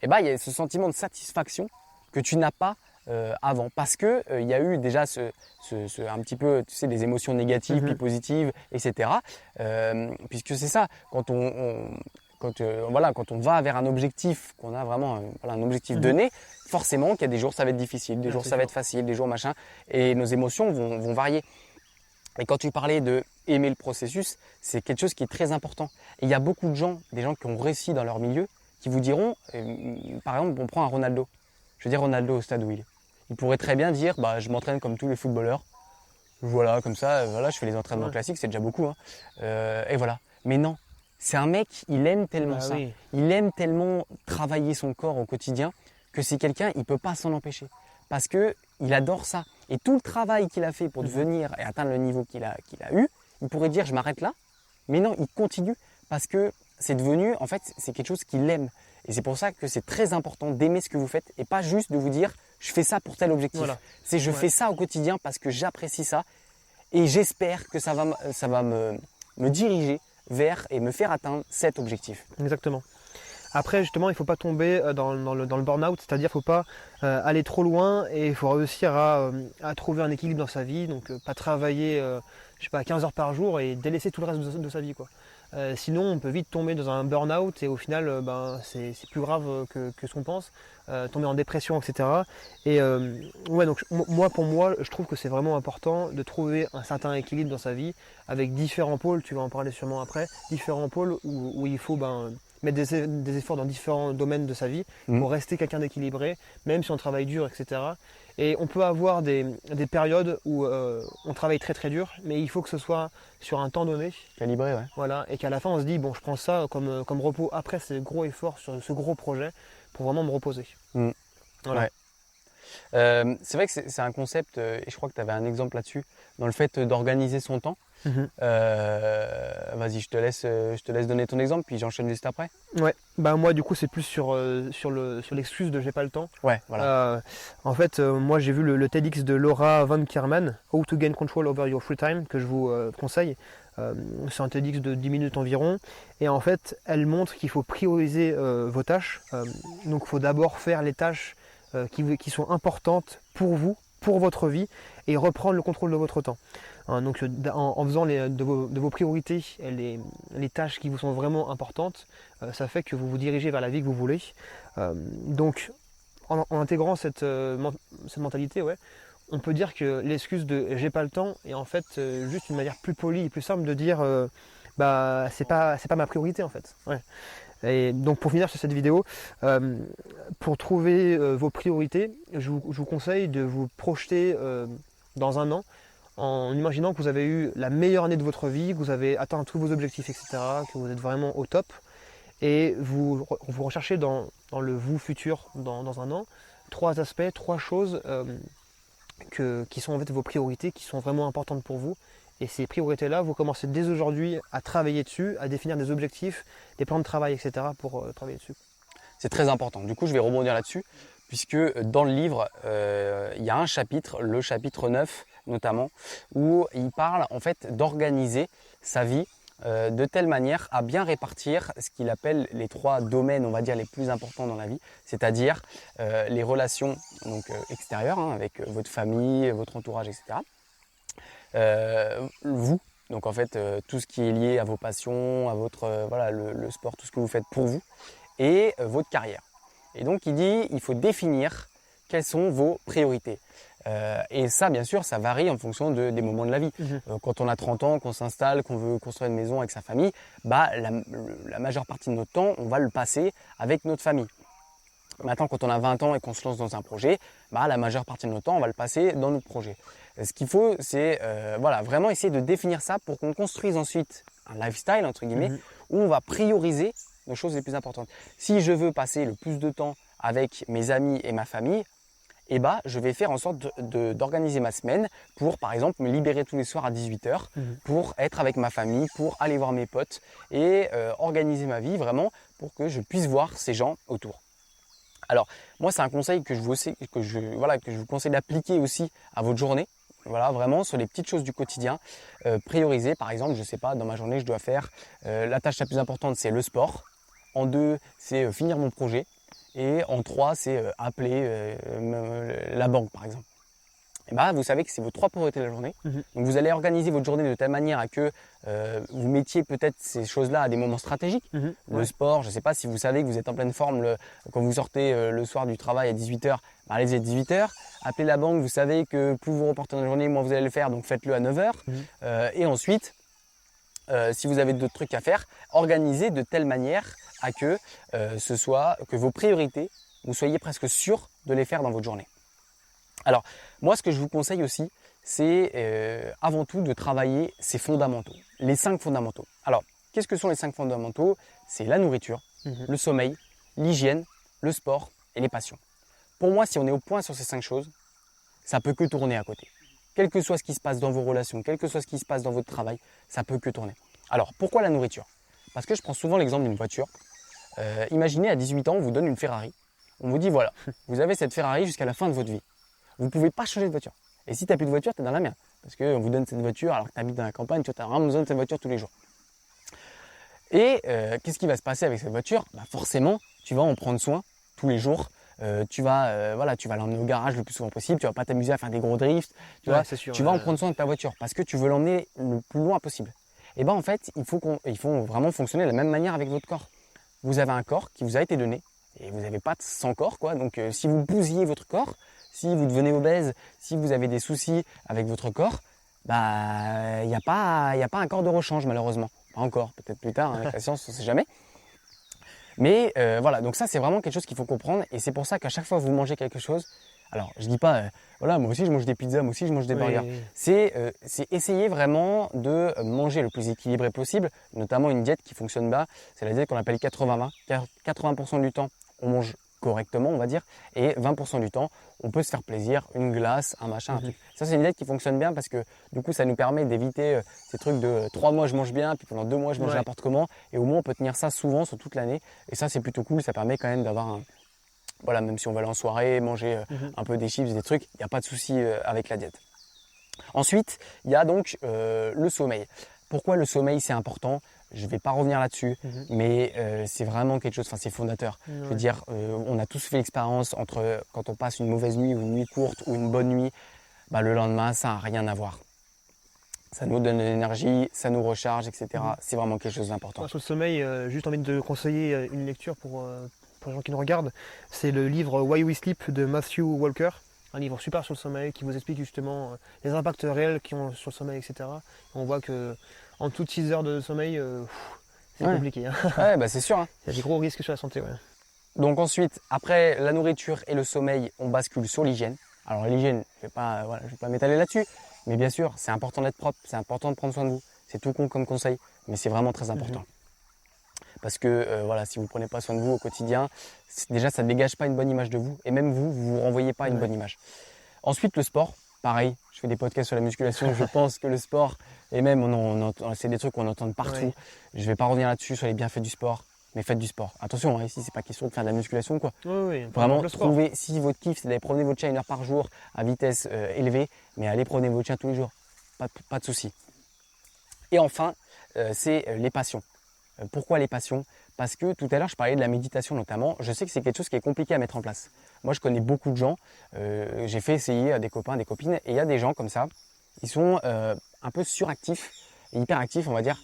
et ben il y a ce sentiment de satisfaction que tu n'as pas avant, parce que il y a eu déjà un petit peu, tu sais, des émotions négatives puis positives, etc. Puisque c'est ça, quand quand on va vers un objectif, qu'on a vraiment voilà, un objectif donné, forcément qu'il y a des jours ça va être difficile, des jours ça va être facile, des jours machin, et nos émotions vont varier. Et quand tu parlais de aimer le processus, c'est quelque chose qui est très important. Et il y a beaucoup de gens, des gens qui ont réussi dans leur milieu, qui vous diront, par exemple, on prend un Ronaldo. Je veux dire Ronaldo au stade où il est. Il pourrait très bien dire, bah, je m'entraîne comme tous les footballeurs. Voilà, comme ça, voilà, je fais les entraînements classiques, c'est déjà beaucoup. Hein. Et voilà. Mais non, c'est un mec, il aime tellement ça. Oui. Il aime tellement travailler son corps au quotidien que c'est quelqu'un, il ne peut pas s'en empêcher. Parce qu'il adore ça. Et tout le travail qu'il a fait pour devenir et atteindre le niveau qu'il a eu, il pourrait dire je m'arrête là. Mais non, il continue parce que c'est devenu, en fait, c'est quelque chose qu'il aime. Et c'est pour ça que c'est très important d'aimer ce que vous faites et pas juste de vous dire je fais ça pour tel objectif. Voilà. C'est je fais ça au quotidien parce que j'apprécie ça et j'espère que ça va me diriger vers et me faire atteindre cet objectif. Exactement. Après, justement, il ne faut pas tomber dans le burn-out, c'est-à-dire qu'il ne faut pas aller trop loin et il faut réussir à trouver un équilibre dans sa vie, donc pas travailler je sais pas, 15 heures par jour et délaisser tout le reste de sa vie, quoi. Sinon, on peut vite tomber dans un burn-out et au final, c'est plus grave que ce qu'on pense, tomber en dépression, etc. Et ouais, donc pour moi, je trouve que c'est vraiment important de trouver un certain équilibre dans sa vie avec différents pôles, tu vas en parler sûrement après, différents pôles où il faut mettre des efforts dans différents domaines de sa vie pour rester quelqu'un d'équilibré, même si on travaille dur, etc. Et on peut avoir des périodes où on travaille très très dur, mais il faut que ce soit sur un temps donné. Calibré, ouais. Voilà, et qu'à la fin on se dit, bon, je prends ça comme repos après ce gros effort sur ce gros projet pour vraiment me reposer. Voilà. Ouais. C'est vrai que c'est un concept, et je crois que tu avais un exemple là-dessus, dans le fait d'organiser son temps. Vas-y, je te laisse donner ton exemple, puis j'enchaîne juste après. Ouais, moi du coup c'est plus sur l'excuse de j'ai pas le temps. Ouais, voilà. En fait, moi j'ai vu le TEDx de Laura Van Kierman, How to Gain Control Over Your Free Time, que je vous conseille. C'est un TEDx de 10 minutes environ. Et en fait, elle montre qu'il faut prioriser vos tâches. Donc il faut d'abord faire les tâches qui sont importantes pour vous, pour votre vie, et reprendre le contrôle de votre temps. Donc en faisant de vos priorités les tâches qui vous sont vraiment importantes, ça fait que vous vous dirigez vers la vie que vous voulez. Donc en intégrant cette mentalité, ouais, on peut dire que l'excuse de j'ai pas le temps est en fait juste une manière plus polie et plus simple de dire c'est pas ma priorité en fait. Ouais. Et donc pour finir sur cette vidéo, pour trouver vos priorités, je vous conseille de vous projeter dans un an en imaginant que vous avez eu la meilleure année de votre vie, que vous avez atteint tous vos objectifs, etc., que vous êtes vraiment au top, et vous recherchez dans le vous futur, dans un an, trois aspects, trois choses qui sont en fait vos priorités, qui sont vraiment importantes pour vous. Et ces priorités-là, vous commencez dès aujourd'hui à travailler dessus, à définir des objectifs, des plans de travail, etc. pour travailler dessus. C'est très important. Du coup, je vais rebondir là-dessus, puisque dans le livre, il y a un chapitre, le chapitre 9 notamment, où il parle en fait d'organiser sa vie de telle manière à bien répartir ce qu'il appelle les trois domaines, on va dire, les plus importants dans la vie, c'est-à-dire les relations donc, extérieures, hein, avec votre famille, votre entourage, etc. Vous, donc en fait tout ce qui est lié à vos passions, à votre voilà, le sport, tout ce que vous faites pour vous, et votre carrière. Et donc il dit il faut définir quelles sont vos priorités. Et ça, bien sûr, ça varie en fonction des moments de la vie. Quand on a 30 ans, qu'on s'installe, qu'on veut construire une maison avec sa famille, la majeure partie de notre temps, on va le passer avec notre famille. Maintenant, quand on a 20 ans et qu'on se lance dans un projet, la majeure partie de notre temps, on va le passer dans notre projet. Ce qu'il faut, c'est voilà, vraiment essayer de définir ça pour qu'on construise ensuite un lifestyle, entre guillemets, où on va prioriser nos choses les plus importantes. Si je veux passer le plus de temps avec mes amis et ma famille, je vais faire en sorte d'organiser ma semaine pour, par exemple, me libérer tous les soirs à 18h pour être avec ma famille, pour aller voir mes potes et organiser ma vie vraiment pour que je puisse voir ces gens autour. Alors, moi, c'est un conseil que je vous conseille d'appliquer aussi à votre journée. Voilà, vraiment sur les petites choses du quotidien. Prioriser, par exemple, je sais pas, dans ma journée, je dois faire la tâche la plus importante, c'est le sport. En 2, c'est finir mon projet. Et en 3, c'est appeler la banque, par exemple. Et bah, vous savez que c'est vos 3 priorités de la journée. Donc vous allez organiser votre journée de telle manière à que vous mettiez peut-être ces choses-là à des moments stratégiques. Le sport, je ne sais pas si vous savez que vous êtes en pleine forme quand vous sortez le soir du travail à 18h, bah, allez-y à 18h. Appelez la banque, vous savez que plus vous reportez dans la journée, moins vous allez le faire, donc faites-le à 9h. Et ensuite, si vous avez d'autres trucs à faire, organisez de telle manière à que que vos priorités, vous soyez presque sûr de les faire dans votre journée. Alors, moi, ce que je vous conseille aussi, c'est avant tout de travailler ces fondamentaux, les 5 fondamentaux. Alors, qu'est-ce que sont les 5 fondamentaux? C'est la nourriture, le sommeil, l'hygiène, le sport et les passions. Pour moi, si on est au point sur ces 5 choses, ça peut que tourner à côté. Quel que soit ce qui se passe dans vos relations, quel que soit ce qui se passe dans votre travail, ça peut que tourner. Alors, pourquoi la nourriture? Parce que je prends souvent l'exemple d'une voiture. Imaginez à 18 ans, on vous donne une Ferrari. On vous dit voilà, vous avez cette Ferrari jusqu'à la fin de votre vie. Vous ne pouvez pas changer de voiture. Et si tu n'as plus de voiture, tu es dans la merde. Parce qu'on vous donne cette voiture alors que tu habites dans la campagne, tu as vraiment besoin de cette voiture tous les jours. Et qu'est-ce qui va se passer avec cette voiture? Bah forcément, tu vas en prendre soin tous les jours. Tu vas l'emmener au garage le plus souvent possible. Tu ne vas pas t'amuser à faire des gros drifts. Tu vas en prendre soin de ta voiture parce que tu veux l'emmener le plus loin possible. Et bien en fait, il faut vraiment fonctionner de la même manière avec votre corps. Vous avez un corps qui vous a été donné et vous n'avez pas sans corps, quoi. Donc si vous bousillez votre corps, si vous devenez obèse, si vous avez des soucis avec votre corps, bah il n'y a pas un corps de rechange malheureusement. Pas encore, peut-être plus tard, avec la science, on ne sait jamais. Mais voilà, donc ça c'est vraiment quelque chose qu'il faut comprendre et c'est pour ça qu'à chaque fois que vous mangez quelque chose, alors je dis pas, voilà, moi aussi je mange des pizzas, moi aussi je mange des burgers. C'est essayer vraiment de manger le plus équilibré possible, notamment une diète qui fonctionne bien, c'est la diète qu'on appelle 80-20. 80% du temps, on mange correctement, on va dire, et 20% du temps, on peut se faire plaisir, une glace, un machin, un truc. Ça, c'est une diète qui fonctionne bien parce que du coup, ça nous permet d'éviter ces trucs de 3 mois je mange bien, puis pendant 2 mois je mange n'importe comment, et au moins on peut tenir ça souvent sur toute l'année, et ça c'est plutôt cool, ça permet quand même d'avoir voilà, même si on va aller en soirée, manger un peu des chips, des trucs, il n'y a pas de souci avec la diète. Ensuite, il y a donc le sommeil. Pourquoi le sommeil c'est important? Je ne vais pas revenir là-dessus, mais c'est vraiment quelque chose, enfin c'est fondateur. Je veux dire, on a tous fait l'expérience entre quand on passe une mauvaise nuit ou une nuit courte ou une bonne nuit, bah, le lendemain ça n'a rien à voir. Ça nous donne de l'énergie, ça nous recharge, etc. C'est vraiment quelque chose d'important. Sur le sommeil, juste envie de conseiller une lecture pour les gens qui nous regardent. C'est le livre Why We Sleep de Matthew Walker. Un livre super sur le sommeil qui vous explique justement les impacts réels qu'ils ont sur le sommeil, etc. On voit que en dessous de 6 heures de sommeil, c'est compliqué. Hein. Ouais, bah c'est sûr. Hein. Il y a des gros risques sur la santé. Ouais. Donc ensuite, après la nourriture et le sommeil, on bascule sur l'hygiène. Alors l'hygiène, je vais pas m'étaler là-dessus, mais bien sûr, c'est important d'être propre, c'est important de prendre soin de vous. C'est tout con comme conseil, mais c'est vraiment très important. Parce que voilà, si vous ne prenez pas soin de vous au quotidien, déjà ça ne dégage pas une bonne image de vous, et même vous ne vous renvoyez pas une bonne image. Ensuite, le sport, pareil, je fais des podcasts sur la musculation, je pense que le sport, et même c'est des trucs qu'on entend de partout. Je ne vais pas revenir là-dessus sur les bienfaits du sport, mais faites du sport. Attention, hein, ici c'est pas question de faire de la musculation, quoi. Vraiment, trouvez, si votre kiff c'est d'aller promener votre chien 1 heure par jour à vitesse élevée, mais allez promener votre chien tous les jours, pas de souci. Et enfin, c'est les passions. Pourquoi les passions? Parce que tout à l'heure, je parlais de la méditation notamment. Je sais que c'est quelque chose qui est compliqué à mettre en place. Moi, je connais beaucoup de gens. J'ai fait essayer à des copains, des copines. Et il y a des gens comme ça. Ils sont un peu suractifs, hyperactifs, on va dire.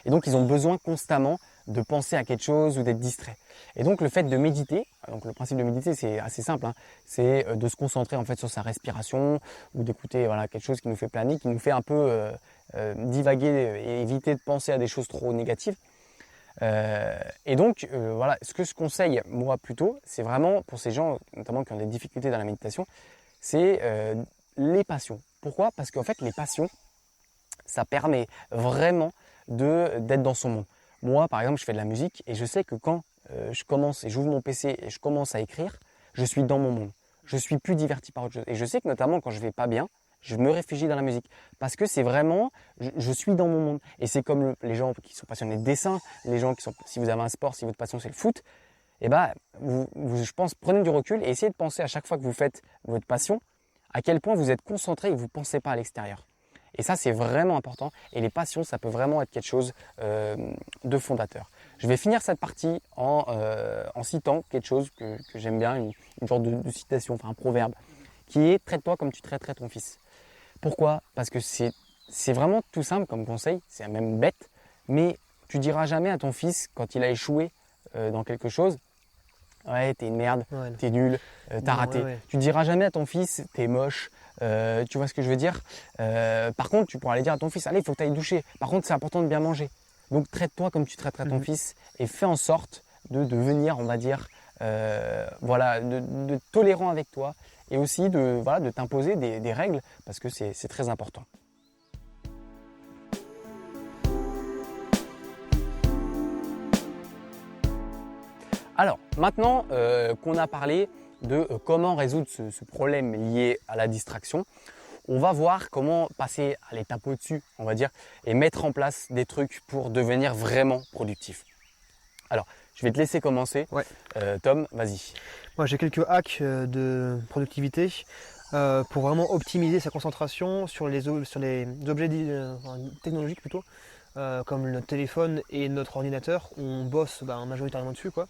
Et donc, ils ont besoin constamment de penser à quelque chose ou d'être distrait. Et donc, le fait de méditer, donc le principe de méditer, c'est assez simple. Hein, c'est de se concentrer en fait sur sa respiration ou d'écouter voilà, quelque chose qui nous fait planer, qui nous fait un peu divaguer et éviter de penser à des choses trop négatives. Et donc, voilà, ce que je conseille, moi, plutôt, c'est vraiment pour ces gens, notamment qui ont des difficultés dans la méditation, c'est les passions. Pourquoi? Parce qu'en fait, les passions, ça permet vraiment d'être dans son monde. Moi, par exemple, je fais de la musique et je sais que quand je commence et j'ouvre mon PC et je commence à écrire, je suis dans mon monde. Je suis plus diverti par autre chose. Et je sais que notamment quand je vais pas bien, je me réfugie dans la musique parce que c'est vraiment, je suis dans mon monde. Et c'est comme les gens qui sont passionnés de dessin, les gens qui sont, si vous avez un sport, si votre passion c'est le foot, et ben, je pense, prenez du recul et essayez de penser à chaque fois que vous faites votre passion à quel point vous êtes concentré et que vous ne pensez pas à l'extérieur. Et ça, c'est vraiment important. Et les passions, ça peut vraiment être quelque chose de fondateur. Je vais finir cette partie en citant quelque chose que j'aime bien, une sorte de citation, enfin un proverbe, qui est « traite-toi comme tu traiterais ton fils ». Pourquoi? Parce que c'est vraiment tout simple comme conseil, c'est même bête, mais tu diras jamais à ton fils quand il a échoué dans quelque chose, ouais, t'es une merde, Ouais. t'es nul, t'as raté. Ouais. Tu diras jamais à ton fils, t'es moche, tu vois ce que je veux dire. Par contre, tu pourras aller dire à ton fils, allez, il faut que tu ailles doucher. Par contre, c'est important de bien manger. Donc, traite-toi comme tu traiterais ton fils et fais en sorte de devenir, on va dire, voilà, de tolérant avec toi et aussi de t'imposer des règles parce que c'est très important. Alors, maintenant qu'on a parlé de comment résoudre ce problème lié à la distraction, on va voir comment passer à l'étape au-dessus, on va dire, et mettre en place des trucs pour devenir vraiment productif. Alors, je vais te laisser commencer. Ouais. Tom, vas-y. Moi, j'ai quelques hacks de productivité pour vraiment optimiser sa concentration sur les objets technologiques plutôt, comme notre téléphone et notre ordinateur. On bosse majoritairement dessus, quoi.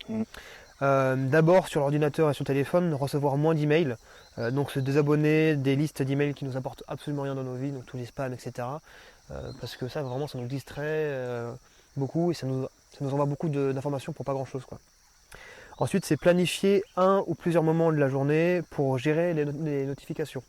D'abord sur l'ordinateur et sur le téléphone, recevoir moins d'emails, donc se désabonner des listes d'emails qui nous apportent absolument rien dans nos vies, donc tous les spams, etc. Parce que ça vraiment ça nous distrait beaucoup et ça nous envoie beaucoup d'informations pour pas grand chose, quoi. Ensuite, c'est planifier un ou plusieurs moments de la journée pour gérer les notifications.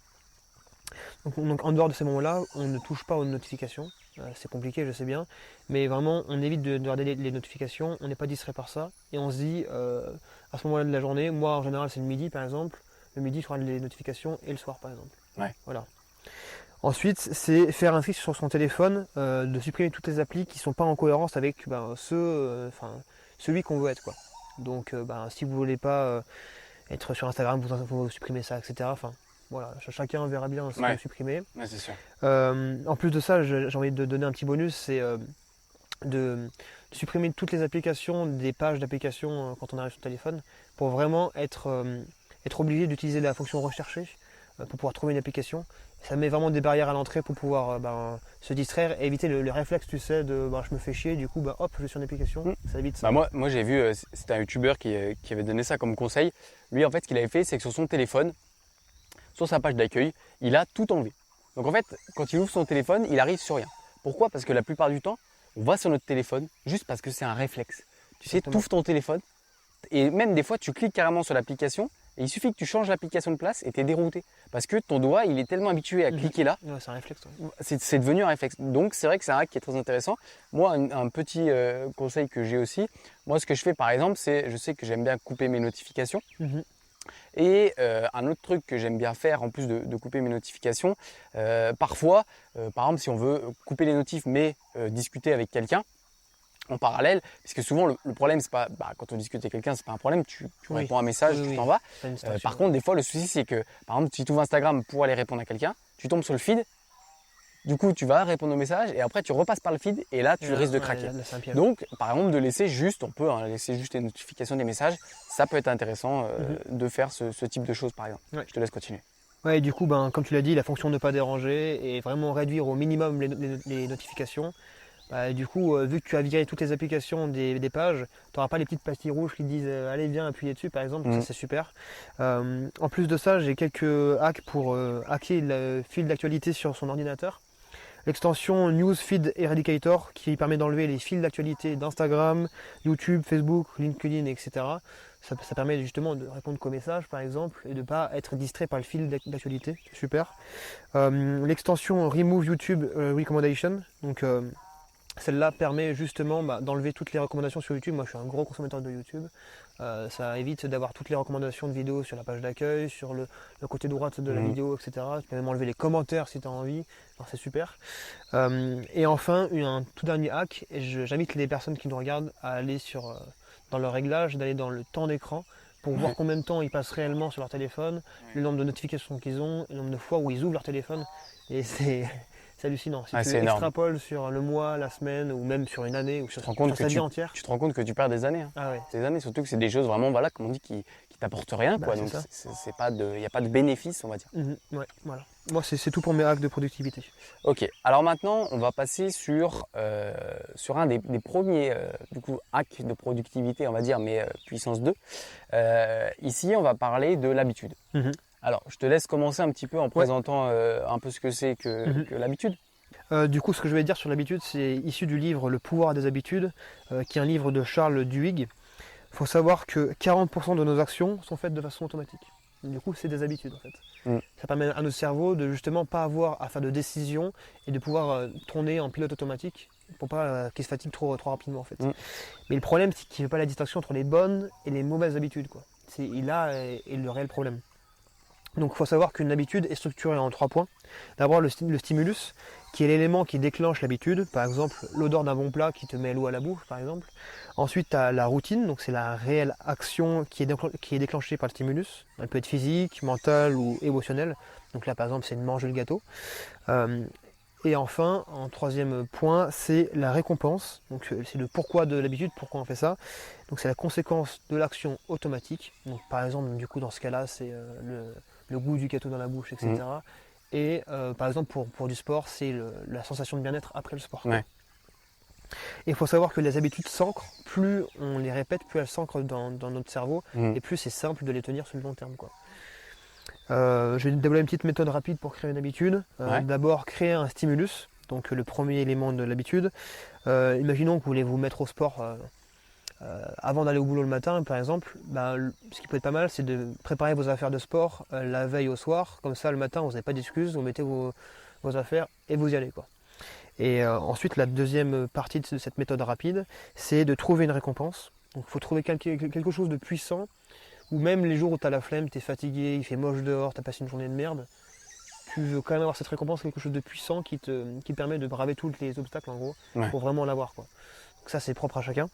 Donc en dehors de ces moments-là, on ne touche pas aux notifications. C'est compliqué, je sais bien, mais vraiment on évite de regarder les notifications, on n'est pas distrait par ça, et on se dit à ce moment-là de la journée, moi en général c'est le midi par exemple, le midi je regarde les notifications et le soir par exemple. Ouais. Voilà. Ensuite, c'est faire un tri sur son téléphone, de supprimer toutes les applis qui ne sont pas en cohérence avec celui qu'on veut être, quoi. Donc si vous ne voulez pas être sur Instagram, vous supprimez ça, etc. Enfin, voilà, chacun verra bien ce qu'il veut supprimer. Ouais, c'est sûr. En plus de ça, j'ai envie de donner un petit bonus, c'est de supprimer toutes les applications, des pages d'applications quand on arrive sur le téléphone, pour vraiment être obligé d'utiliser la fonction rechercher pour pouvoir trouver une application. Ça met vraiment des barrières à l'entrée pour pouvoir se distraire et éviter le réflexe, tu sais, de je me fais chier, du coup hop, je vais sur une application, ça évite ça. Moi j'ai vu, c'était un youtubeur qui avait donné ça comme conseil. Lui en fait ce qu'il avait fait c'est que sur son téléphone, sur sa page d'accueil, il a tout enlevé. Donc en fait, quand il ouvre son téléphone, il arrive sur rien. Pourquoi? Parce que la plupart du temps, on va sur notre téléphone juste parce que c'est un réflexe. Tu sais, tu ouvres ton téléphone et même des fois, tu cliques carrément sur l'application et il suffit que tu changes l'application de place et tu es dérouté. Parce que ton doigt, il est tellement habitué à cliquer là. Ouais, c'est un réflexe. Ouais. C'est devenu un réflexe. Donc c'est vrai que c'est un hack qui est très intéressant. Moi, un petit conseil que j'ai aussi, moi ce que je fais par exemple, c'est je sais que j'aime bien couper mes notifications. Et un autre truc que j'aime bien faire en plus de couper mes notifications, parfois, par exemple si on veut couper les notifs mais discuter avec quelqu'un en parallèle, puisque souvent le problème c'est pas, quand on discute avec quelqu'un c'est pas un problème, tu réponds à un message, tu t'en vas. Par contre des fois le souci c'est que par exemple si tu ouvres Instagram pour aller répondre à quelqu'un, tu tombes sur le feed. Du coup, tu vas répondre au message et après tu repasses par le feed et là tu risques de craquer. Donc, par exemple, de laisser juste, on peut laisser juste les notifications des messages, ça peut être intéressant de faire ce type de choses par exemple. Ouais. Je te laisse continuer. Ouais, et du coup, comme tu l'as dit, la fonction ne pas déranger et vraiment réduire au minimum les notifications. Du coup, vu que tu as viré toutes les applications des pages, tu n'auras pas les petites pastilles rouges qui te disent allez viens appuyer dessus par exemple, ça c'est super. En plus de ça, j'ai quelques hacks pour hacker le fil d'actualité sur son ordinateur. L'extension Newsfeed Eradicator qui permet d'enlever les fils d'actualité d'Instagram, YouTube, Facebook, LinkedIn, etc. Ça permet justement de répondre qu'aux messages par exemple et de ne pas être distrait par le fil d'actualité, super. L'extension Remove YouTube Recommendation, donc celle-là permet justement d'enlever toutes les recommandations sur YouTube. Moi je suis un gros consommateur de YouTube. Ça évite d'avoir toutes les recommandations de vidéos sur la page d'accueil, sur le côté droite de la vidéo, etc. Tu peux même enlever les commentaires si tu as envie. Alors, c'est super. Et enfin, un tout dernier hack, et j'invite les personnes qui nous regardent à aller dans leur réglage, d'aller dans le temps d'écran pour voir combien de temps ils passent réellement sur leur téléphone, le nombre de notifications qu'ils ont, le nombre de fois où ils ouvrent leur téléphone. Et c'est hallucinant. Si tu extrapoles sur le mois, la semaine ou même sur une année ou sur sa vie entière. Tu te rends compte que tu perds des années. Hein. Ah ouais. Des années, surtout que c'est des choses vraiment, comme on dit, qui qui t'apporte rien, quoi. Donc c'est pas il n'y a pas de bénéfice, on va dire. Ouais, voilà. Moi, c'est tout pour mes hacks de productivité. Ok, alors maintenant, on va passer sur un des premiers du coup, hacks de productivité, on va dire, mais puissance 2. Ici, on va parler de l'habitude. Alors, je te laisse commencer un petit peu en présentant un peu ce que c'est que l'habitude. Du coup, ce que je vais dire sur l'habitude, c'est issu du livre Le pouvoir des habitudes, qui est un livre de Charles Duhigg. Il faut savoir que 40% de nos actions sont faites de façon automatique. Du coup, c'est des habitudes en fait. Ça permet à notre cerveau de justement pas avoir à faire de décisions et de pouvoir tourner en pilote automatique pour pas qu'il se fatigue trop rapidement en fait. Mais le problème, c'est qu'il ne fait pas la distinction entre les bonnes et les mauvaises habitudes, quoi. Là est le réel problème. Donc il faut savoir qu'une habitude est structurée en 3 points. D'abord le stimulus, qui est l'élément qui déclenche l'habitude, par exemple l'odeur d'un bon plat qui te met l'eau à la bouche par exemple. Ensuite tu as la routine, donc c'est la réelle action qui est déclenchée par le stimulus. Elle peut être physique, mentale ou émotionnelle. Donc là par exemple c'est de manger le gâteau. Et enfin, en 3e point, c'est la récompense. Donc c'est le pourquoi de l'habitude, pourquoi on fait ça. Donc c'est la conséquence de l'action automatique. Donc par exemple, du coup dans ce cas-là, c'est le goût du gâteau dans la bouche, etc. Et par exemple pour du sport, c'est la sensation de bien-être après le sport. Ouais. Et il faut savoir que les habitudes s'ancrent, plus on les répète, plus elles s'ancrent dans notre cerveau, et plus c'est simple de les tenir sur le long terme, quoi. Je vais développer une petite méthode rapide pour créer une habitude. D'abord, créer un stimulus, donc le premier élément de l'habitude. Imaginons que vous voulez vous mettre au sport avant d'aller au boulot le matin, par exemple. Ce qui peut être pas mal, c'est de préparer vos affaires de sport la veille au soir. Comme ça, le matin, vous n'avez pas d'excuses, vous mettez vos affaires et vous y allez, quoi. Et ensuite, la deuxième partie de cette méthode rapide, c'est de trouver une récompense. Donc il faut trouver quelque chose de puissant, ou même les jours où tu as la flemme, tu es fatigué, il fait moche dehors, tu as passé une journée de merde, tu veux quand même avoir cette récompense, quelque chose de puissant qui permet de braver tous les obstacles en gros, pour vraiment l'avoir, quoi. Donc ça c'est propre à chacun.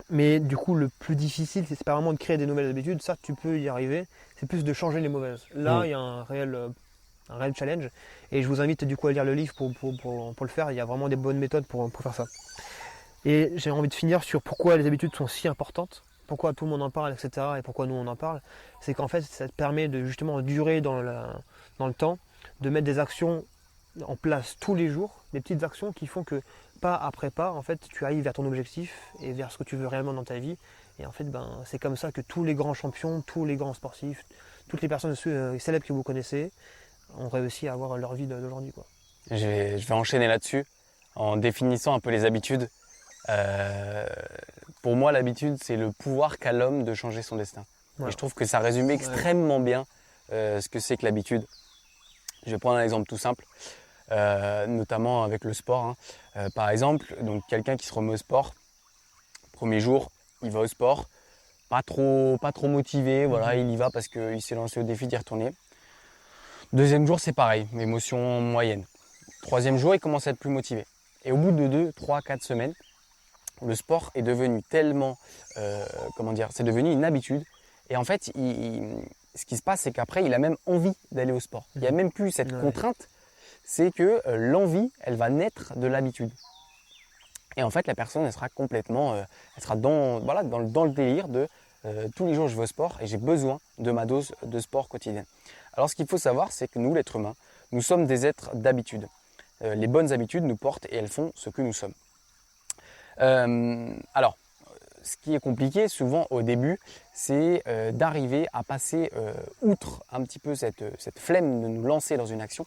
Mais du coup le plus difficile, c'est pas vraiment de créer des nouvelles habitudes, ça tu peux y arriver, c'est plus de changer les mauvaises. Là il y a un réel challenge, et je vous invite du coup à lire le livre pour le faire. Il y a vraiment des bonnes méthodes pour faire ça. Et j'ai envie de finir sur pourquoi les habitudes sont si importantes, pourquoi tout le monde en parle, etc. et pourquoi nous on en parle. C'est qu'en fait ça te permet de justement durer dans le temps, de mettre des actions en place tous les jours, des petites actions qui font que pas après pas, en fait, tu arrives vers ton objectif et vers ce que tu veux réellement dans ta vie. Et en fait, c'est comme ça que tous les grands champions, tous les grands sportifs, toutes les personnes célèbres que vous connaissez ont réussi à avoir leur vie d'aujourd'hui, quoi. Je vais enchaîner là-dessus en définissant un peu les habitudes. Pour moi, l'habitude, c'est le pouvoir qu'a l'homme de changer son destin. Et je trouve que ça résume extrêmement bien ce que c'est que l'habitude. Je vais prendre un exemple tout simple, notamment avec le sport. Par exemple, donc quelqu'un qui se remet au sport, premier jour, il va au sport, pas trop motivé, voilà, il y va parce qu'il s'est lancé au défi d'y retourner. Deuxième jour, c'est pareil, émotion moyenne. Troisième jour, il commence à être plus motivé. Et au bout de 2, 3, 4 semaines, le sport est devenu tellement, c'est devenu une habitude. Et en fait, ce qui se passe, c'est qu'après, il a même envie d'aller au sport. Il n'y a même plus cette contrainte. C'est que l'envie, elle va naître de l'habitude. Et en fait, la personne, elle sera complètement, elle sera dans le délire de tous les jours, je vais au sport et j'ai besoin de ma dose de sport quotidienne. Alors, ce qu'il faut savoir, c'est que nous, l'être humain, nous sommes des êtres d'habitude. Les bonnes habitudes nous portent et elles font ce que nous sommes. Alors, ce qui est compliqué souvent au début, c'est d'arriver à passer outre un petit peu cette flemme de nous lancer dans une action.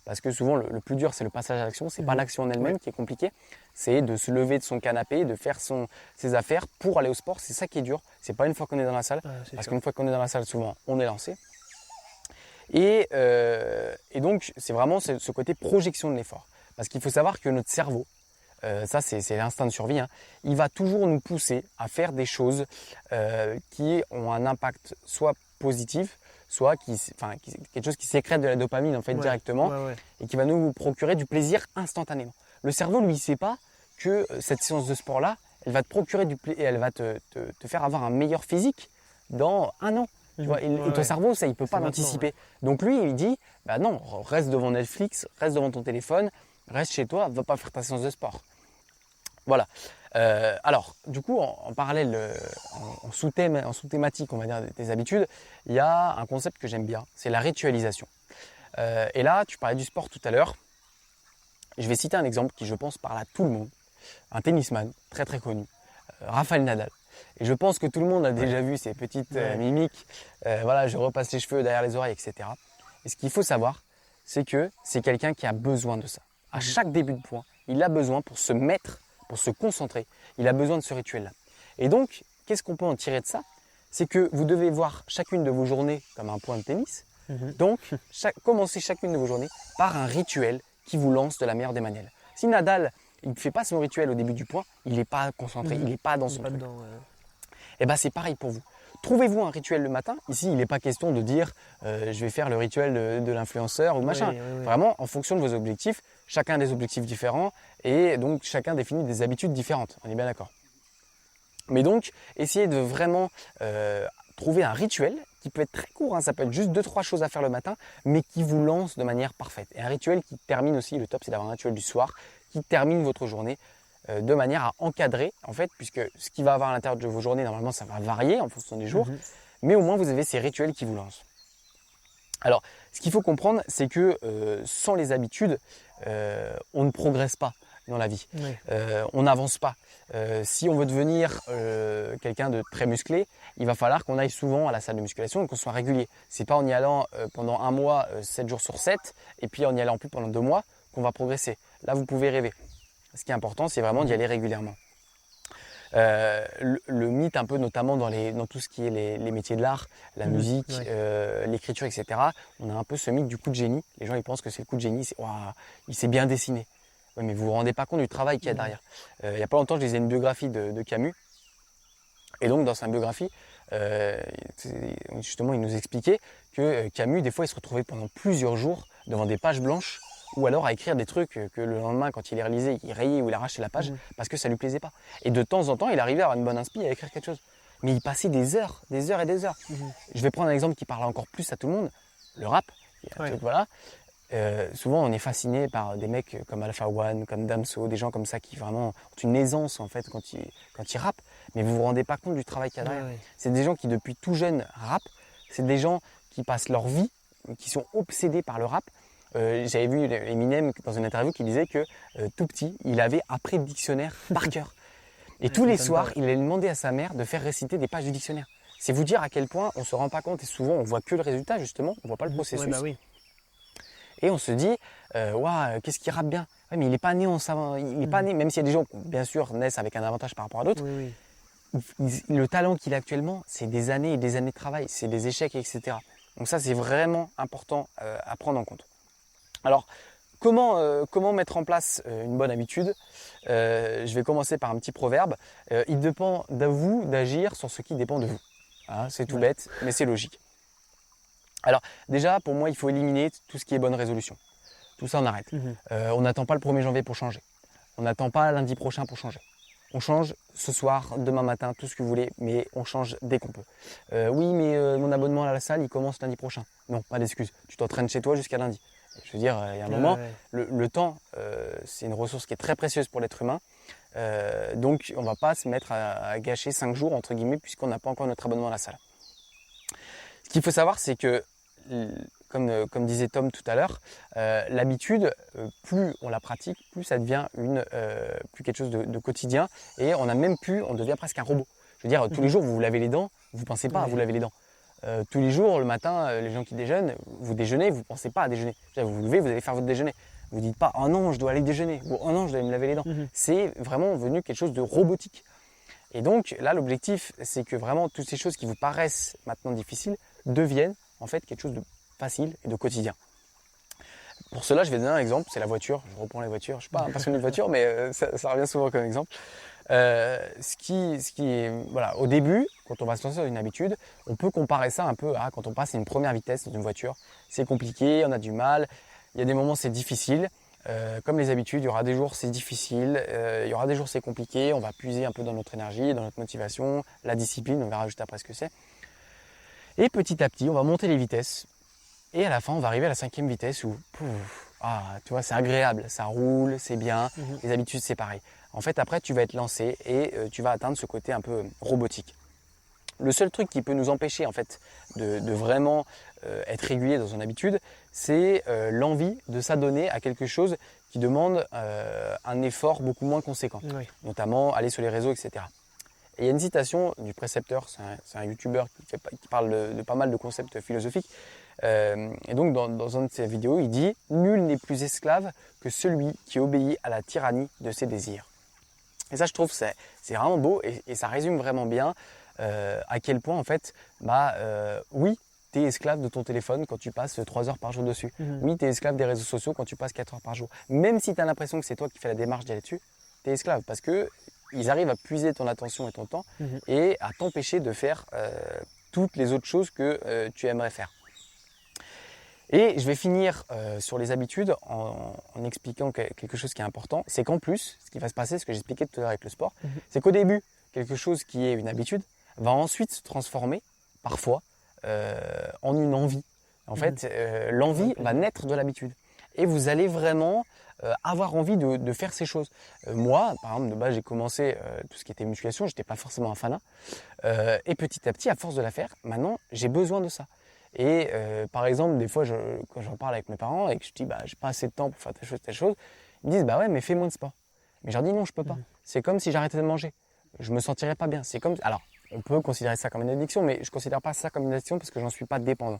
Parce que souvent, le plus dur, c'est le passage à l'action. C'est pas l'action en elle-même qui est compliquée. C'est de se lever de son canapé, de faire ses affaires pour aller au sport. C'est ça qui est dur. C'est pas une fois qu'on est dans la salle. Parce qu'une fois qu'on est dans la salle, souvent, on est lancé. Et donc, c'est vraiment ce côté projection de l'effort. Parce qu'il faut savoir que notre cerveau, ça c'est l'instinct de survie, il va toujours nous pousser à faire des choses qui ont un impact soit positif, soit quelque chose qui sécrète de la dopamine en fait directement et qui va nous procurer du plaisir instantanément. Le cerveau, lui, ne sait pas que cette séance de sport-là, elle va te procurer du plaisir et elle va te faire avoir un meilleur physique dans 1 an. Tu vois, et ton cerveau, ça, il ne peut pas l'anticiper. Donc lui, il dit, non, reste devant Netflix, reste devant ton téléphone, reste chez toi, ne va pas faire ta séance de sport. Voilà. Alors, du coup, en parallèle, en sous-thématique, on va dire, des habitudes, il y a un concept que j'aime bien, c'est la ritualisation. Et là, tu parlais du sport tout à l'heure. Je vais citer un exemple qui, je pense, parle à tout le monde. Un tennisman très très connu, Rafael Nadal. Et je pense que tout le monde a déjà vu ces petites mimiques. Voilà, je repasse les cheveux derrière les oreilles, etc. Et ce qu'il faut savoir, c'est que c'est quelqu'un qui a besoin de ça. À chaque début de point, il a besoin pour se mettre, pour se concentrer, il a besoin de ce rituel-là. Et donc, qu'est-ce qu'on peut en tirer de ça? C'est que vous devez voir chacune de vos journées comme un point de tennis. Donc, commencez chacune de vos journées par un rituel qui vous lance de la meilleure des manières. Si Nadal, il ne fait pas son rituel au début du point, il n'est pas concentré, il n'est pas dans son truc. Et bien c'est pareil pour vous. Trouvez-vous un rituel le matin. Ici, il n'est pas question de dire je vais faire le rituel de l'influenceur ou machin. Vraiment, en fonction de vos objectifs, chacun a des objectifs différents et donc chacun définit des habitudes différentes. On est bien d'accord. Mais donc, essayez de vraiment trouver un rituel qui peut être très court, hein, ça peut être juste 2-3 choses à faire le matin, mais qui vous lance de manière parfaite. Et un rituel qui termine aussi, le top c'est d'avoir un rituel du soir, qui termine votre journée de manière à encadrer, en fait, puisque ce qui va avoir à l'intérieur de vos journées, normalement ça va varier en fonction des jours, mais au moins vous avez ces rituels qui vous lancent. Alors, ce qu'il faut comprendre, c'est que sans les habitudes, on ne progresse pas dans la vie. On n'avance pas. Si on veut devenir quelqu'un de très musclé, il va falloir qu'on aille souvent à la salle de musculation et qu'on soit régulier. C'est pas en y allant pendant un mois, 7 jours sur 7, et puis en y allant plus pendant 2 mois qu'on va progresser. Là, vous pouvez rêver. Ce qui est important, c'est vraiment d'y aller régulièrement. Le mythe un peu, notamment dans tout ce qui est les métiers de l'art, la musique, l'écriture, etc. On a un peu ce mythe du coup de génie. Les gens ils pensent que c'est le coup de génie, c'est il s'est bien dessiné. Ouais, mais vous vous rendez pas compte du travail qu'il y a derrière. Il n'y a pas longtemps, je lisais une biographie de Camus. Et donc dans sa biographie, justement, il nous expliquait que Camus, des fois, il se retrouvait pendant plusieurs jours devant des pages blanches ou alors à écrire des trucs que le lendemain, quand il les réalisait, il rayait ou il arrachait la page parce que ça lui plaisait pas. Et de temps en temps, il arrivait à avoir une bonne inspi à écrire quelque chose. Mais il passait des heures et des heures. Je vais prendre un exemple qui parle encore plus à tout le monde, le rap. Voilà. Souvent, on est fasciné par des mecs comme Alpha One, comme Damso, des gens comme ça qui vraiment ont une aisance en fait quand ils rappent. Mais vous vous rendez pas compte du travail qu'il y a derrière. C'est des gens qui depuis tout jeune rappent. C'est des gens qui passent leur vie, qui sont obsédés par le rap. J'avais vu Eminem dans une interview qui disait que tout petit, il avait appris le dictionnaire par cœur. Et tous les soirs, il allait demander à sa mère de faire réciter des pages du dictionnaire. C'est vous dire à quel point on ne se rend pas compte et souvent on voit que le résultat justement, on ne voit pas le processus. Et on se dit, qu'est-ce qu'il rappe bien? Mais il n'est pas né en savant, il n'est pas né, même s'il y a des gens qui bien sûr naissent avec un avantage par rapport à d'autres. Le talent qu'il a actuellement, c'est des années et des années de travail, c'est des échecs, etc. Donc ça, c'est vraiment important à prendre en compte. Alors, comment mettre en place une bonne habitude? Je vais commencer par un petit proverbe. Il dépend de vous d'agir sur ce qui dépend de vous. Hein, c'est tout bête, mais c'est logique. Alors, déjà, pour moi, il faut éliminer tout ce qui est bonne résolution. Tout ça, on arrête. On n'attend pas le 1er janvier pour changer. On n'attend pas lundi prochain pour changer. On change ce soir, demain matin, tout ce que vous voulez, mais on change dès qu'on peut. Oui, mais mon abonnement à la salle, il commence lundi prochain. Non, pas d'excuse. Tu t'entraînes chez toi jusqu'à lundi. Je veux dire, il y a un moment, le temps, c'est une ressource qui est très précieuse pour l'être humain. Donc, on ne va pas se mettre à gâcher 5 jours, entre guillemets, puisqu'on n'a pas encore notre abonnement à la salle. Ce qu'il faut savoir, c'est que, comme disait Tom tout à l'heure, l'habitude, plus on la pratique, plus ça devient plus quelque chose de quotidien. Et on devient presque un robot. Je veux dire, tous les jours, vous vous lavez les dents, vous ne pensez pas à vous laver les dents. Tous les jours, le matin, les gens qui déjeunent, vous déjeunez, vous ne pensez pas à déjeuner. Vous vous levez, vous allez faire votre déjeuner. Vous ne dites pas « Oh non, je dois aller déjeuner » ou « Oh non, je dois aller me laver les dents ». C'est vraiment devenu quelque chose de robotique. Et donc là, l'objectif, c'est que vraiment toutes ces choses qui vous paraissent maintenant difficiles deviennent en fait quelque chose de facile et de quotidien. Pour cela, je vais donner un exemple, c'est la voiture. Je reprends les voitures. Je ne suis pas un passionné de voiture, mais ça revient souvent comme exemple. Voilà, au début, quand on va se lancer dans une habitude, on peut comparer ça un peu à quand on passe à une première vitesse dans une voiture. C'est compliqué, on a du mal, il y a des moments c'est difficile. Comme les habitudes, il y aura des jours c'est difficile, il y aura des jours c'est compliqué, on va puiser un peu dans notre énergie, dans notre motivation, la discipline, on verra juste après ce que c'est. Et petit à petit, on va monter les vitesses. Et à la fin, on va arriver à la 5e vitesse où, tu vois, c'est agréable, ça roule, c'est bien. Les habitudes, c'est pareil. en fait après tu vas être lancé et tu vas atteindre ce côté un peu robotique. Le seul truc qui peut nous empêcher en fait de vraiment être régulier dans son habitude, c'est l'envie de s'adonner à quelque chose qui demande un effort beaucoup moins conséquent, Oui. notamment aller sur les réseaux, etc. Et il y a une citation du précepteur, c'est un youtubeur qui parle de pas mal de concepts philosophiques. Et donc dans une de ses vidéos, il dit « Nul n'est plus esclave que celui qui obéit à la tyrannie de ses désirs ». Et ça, je trouve, c'est vraiment beau et ça résume vraiment bien à quel point, en fait, oui, tu es esclave de ton téléphone quand tu passes 3 heures par jour dessus. Oui, tu es esclave des réseaux sociaux quand tu passes 4 heures par jour. Même si tu as l'impression que c'est toi qui fais la démarche d'aller dessus, tu es esclave parce qu'ils arrivent à puiser ton attention et ton temps et à t'empêcher de faire toutes les autres choses que tu aimerais faire. Et je vais finir sur les habitudes en expliquant quelque chose qui est important. C'est qu'en plus, ce qui va se passer, ce que j'expliquais tout à l'heure avec le sport, c'est qu'au début, quelque chose qui est une habitude va ensuite se transformer, parfois, en une envie. En fait, l'envie va naître de l'habitude. Et vous allez vraiment avoir envie de faire ces choses. Moi, par exemple, de base, j'ai commencé tout ce qui était musculation, je n'étais pas forcément un fanat. Et petit à petit, à force de la faire, maintenant, j'ai besoin de ça. Et par exemple, des fois, quand j'en parle avec mes parents et que je dis j'ai pas assez de temps pour faire telle chose, ils me disent ouais, mais fais moins de sport. Mais je leur dis non, je peux pas. C'est comme si j'arrêtais de manger. Je me sentirais pas bien. C'est comme alors, on peut considérer ça comme une addiction, mais je considère pas ça comme une addiction parce que j'en suis pas dépendant.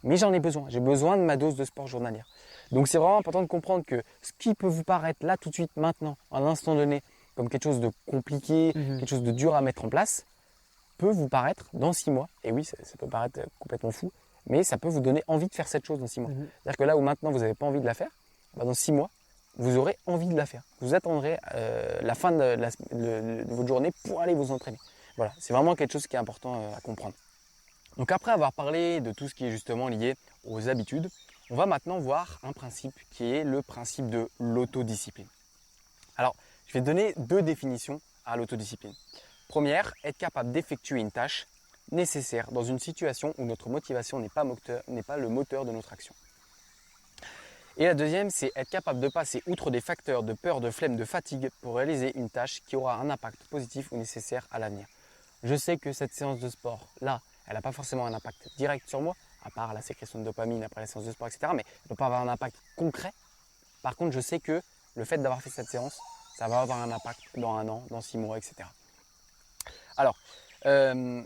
Mais j'en ai besoin. J'ai besoin de ma dose de sport journalière. Donc c'est vraiment important de comprendre que ce qui peut vous paraître là tout de suite, maintenant, à un instant donné, comme quelque chose de compliqué, quelque chose de dur à mettre en place, peut vous paraître dans 6 mois, et oui, ça peut paraître complètement fou, mais ça peut vous donner envie de faire cette chose dans 6 mois. C'est-à-dire que là où maintenant vous n'avez pas envie de la faire, dans 6 mois, vous aurez envie de la faire. Vous attendrez la fin de votre journée pour aller vous entraîner. Voilà, c'est vraiment quelque chose qui est important à comprendre. Donc après avoir parlé de tout ce qui est justement lié aux habitudes, on va maintenant voir un principe qui est le principe de l'autodiscipline. Alors, je vais donner 2 définitions à l'autodiscipline. Première, être capable d'effectuer une tâche nécessaire dans une situation où notre motivation n'est pas le moteur de notre action. Et la deuxième, c'est être capable de passer outre des facteurs de peur, de flemme, de fatigue pour réaliser une tâche qui aura un impact positif ou nécessaire à l'avenir. Je sais que cette séance de sport, là, elle n'a pas forcément un impact direct sur moi, à part la sécrétion de dopamine après la séance de sport, etc. Mais elle ne peut pas avoir un impact concret. Par contre, je sais que le fait d'avoir fait cette séance, ça va avoir un impact dans 1 an, dans 6 mois, etc. Alors, ce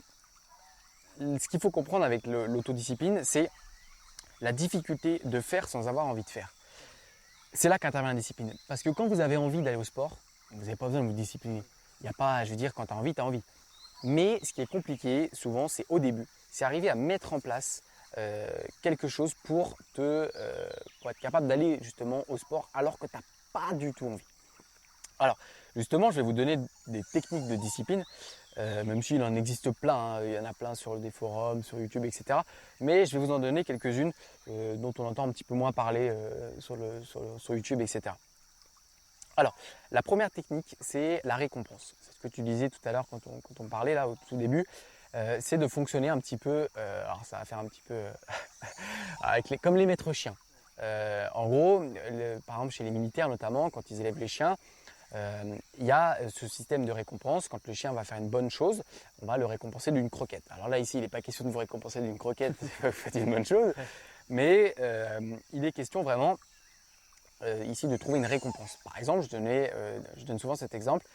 qu'il faut comprendre avec l'autodiscipline, c'est la difficulté de faire sans avoir envie de faire. C'est là qu'intervient la discipline. Parce que quand vous avez envie d'aller au sport, vous n'avez pas besoin de vous discipliner. Il n'y a pas, je veux dire, quand tu as envie, tu as envie. Mais ce qui est compliqué, souvent, c'est au début. C'est arriver à mettre en place quelque chose pour être capable d'aller justement au sport alors que tu n'as pas du tout envie. Alors, justement, je vais vous donner des techniques de discipline, même s'il en existe plein, il y en a plein sur des forums, sur YouTube, etc. Mais je vais vous en donner quelques-unes dont on entend un petit peu moins parler sur YouTube, etc. Alors, la première technique, c'est la récompense. C'est ce que tu disais tout à l'heure quand on parlait là au tout début. C'est de fonctionner un petit peu, alors ça va faire un petit peu comme les maîtres chiens. En gros, par exemple chez les militaires notamment, quand ils élèvent les chiens, il y a ce système de récompense. Quand le chien va faire une bonne chose, on va le récompenser d'une croquette. Alors là, ici, il n'est pas question de vous récompenser d'une croquette, vous faites une bonne chose, mais il est question vraiment ici de trouver une récompense. Par exemple, je donne souvent cet exemple.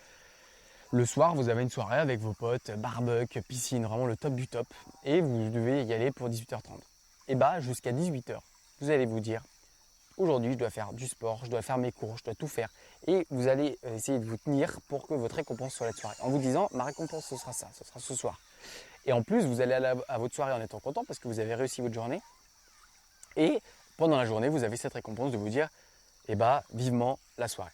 Le soir, vous avez une soirée avec vos potes, barbecue, piscine, vraiment le top du top, et vous devez y aller pour 18h30. Et jusqu'à 18h, vous allez vous dire, aujourd'hui, je dois faire du sport, je dois faire mes cours, je dois tout faire. Et vous allez essayer de vous tenir pour que votre récompense soit la soirée. En vous disant, ma récompense, ce sera ça, ce sera ce soir. Et en plus, vous allez aller à votre soirée en étant content parce que vous avez réussi votre journée. Et pendant la journée, vous avez cette récompense de vous dire, vivement la soirée.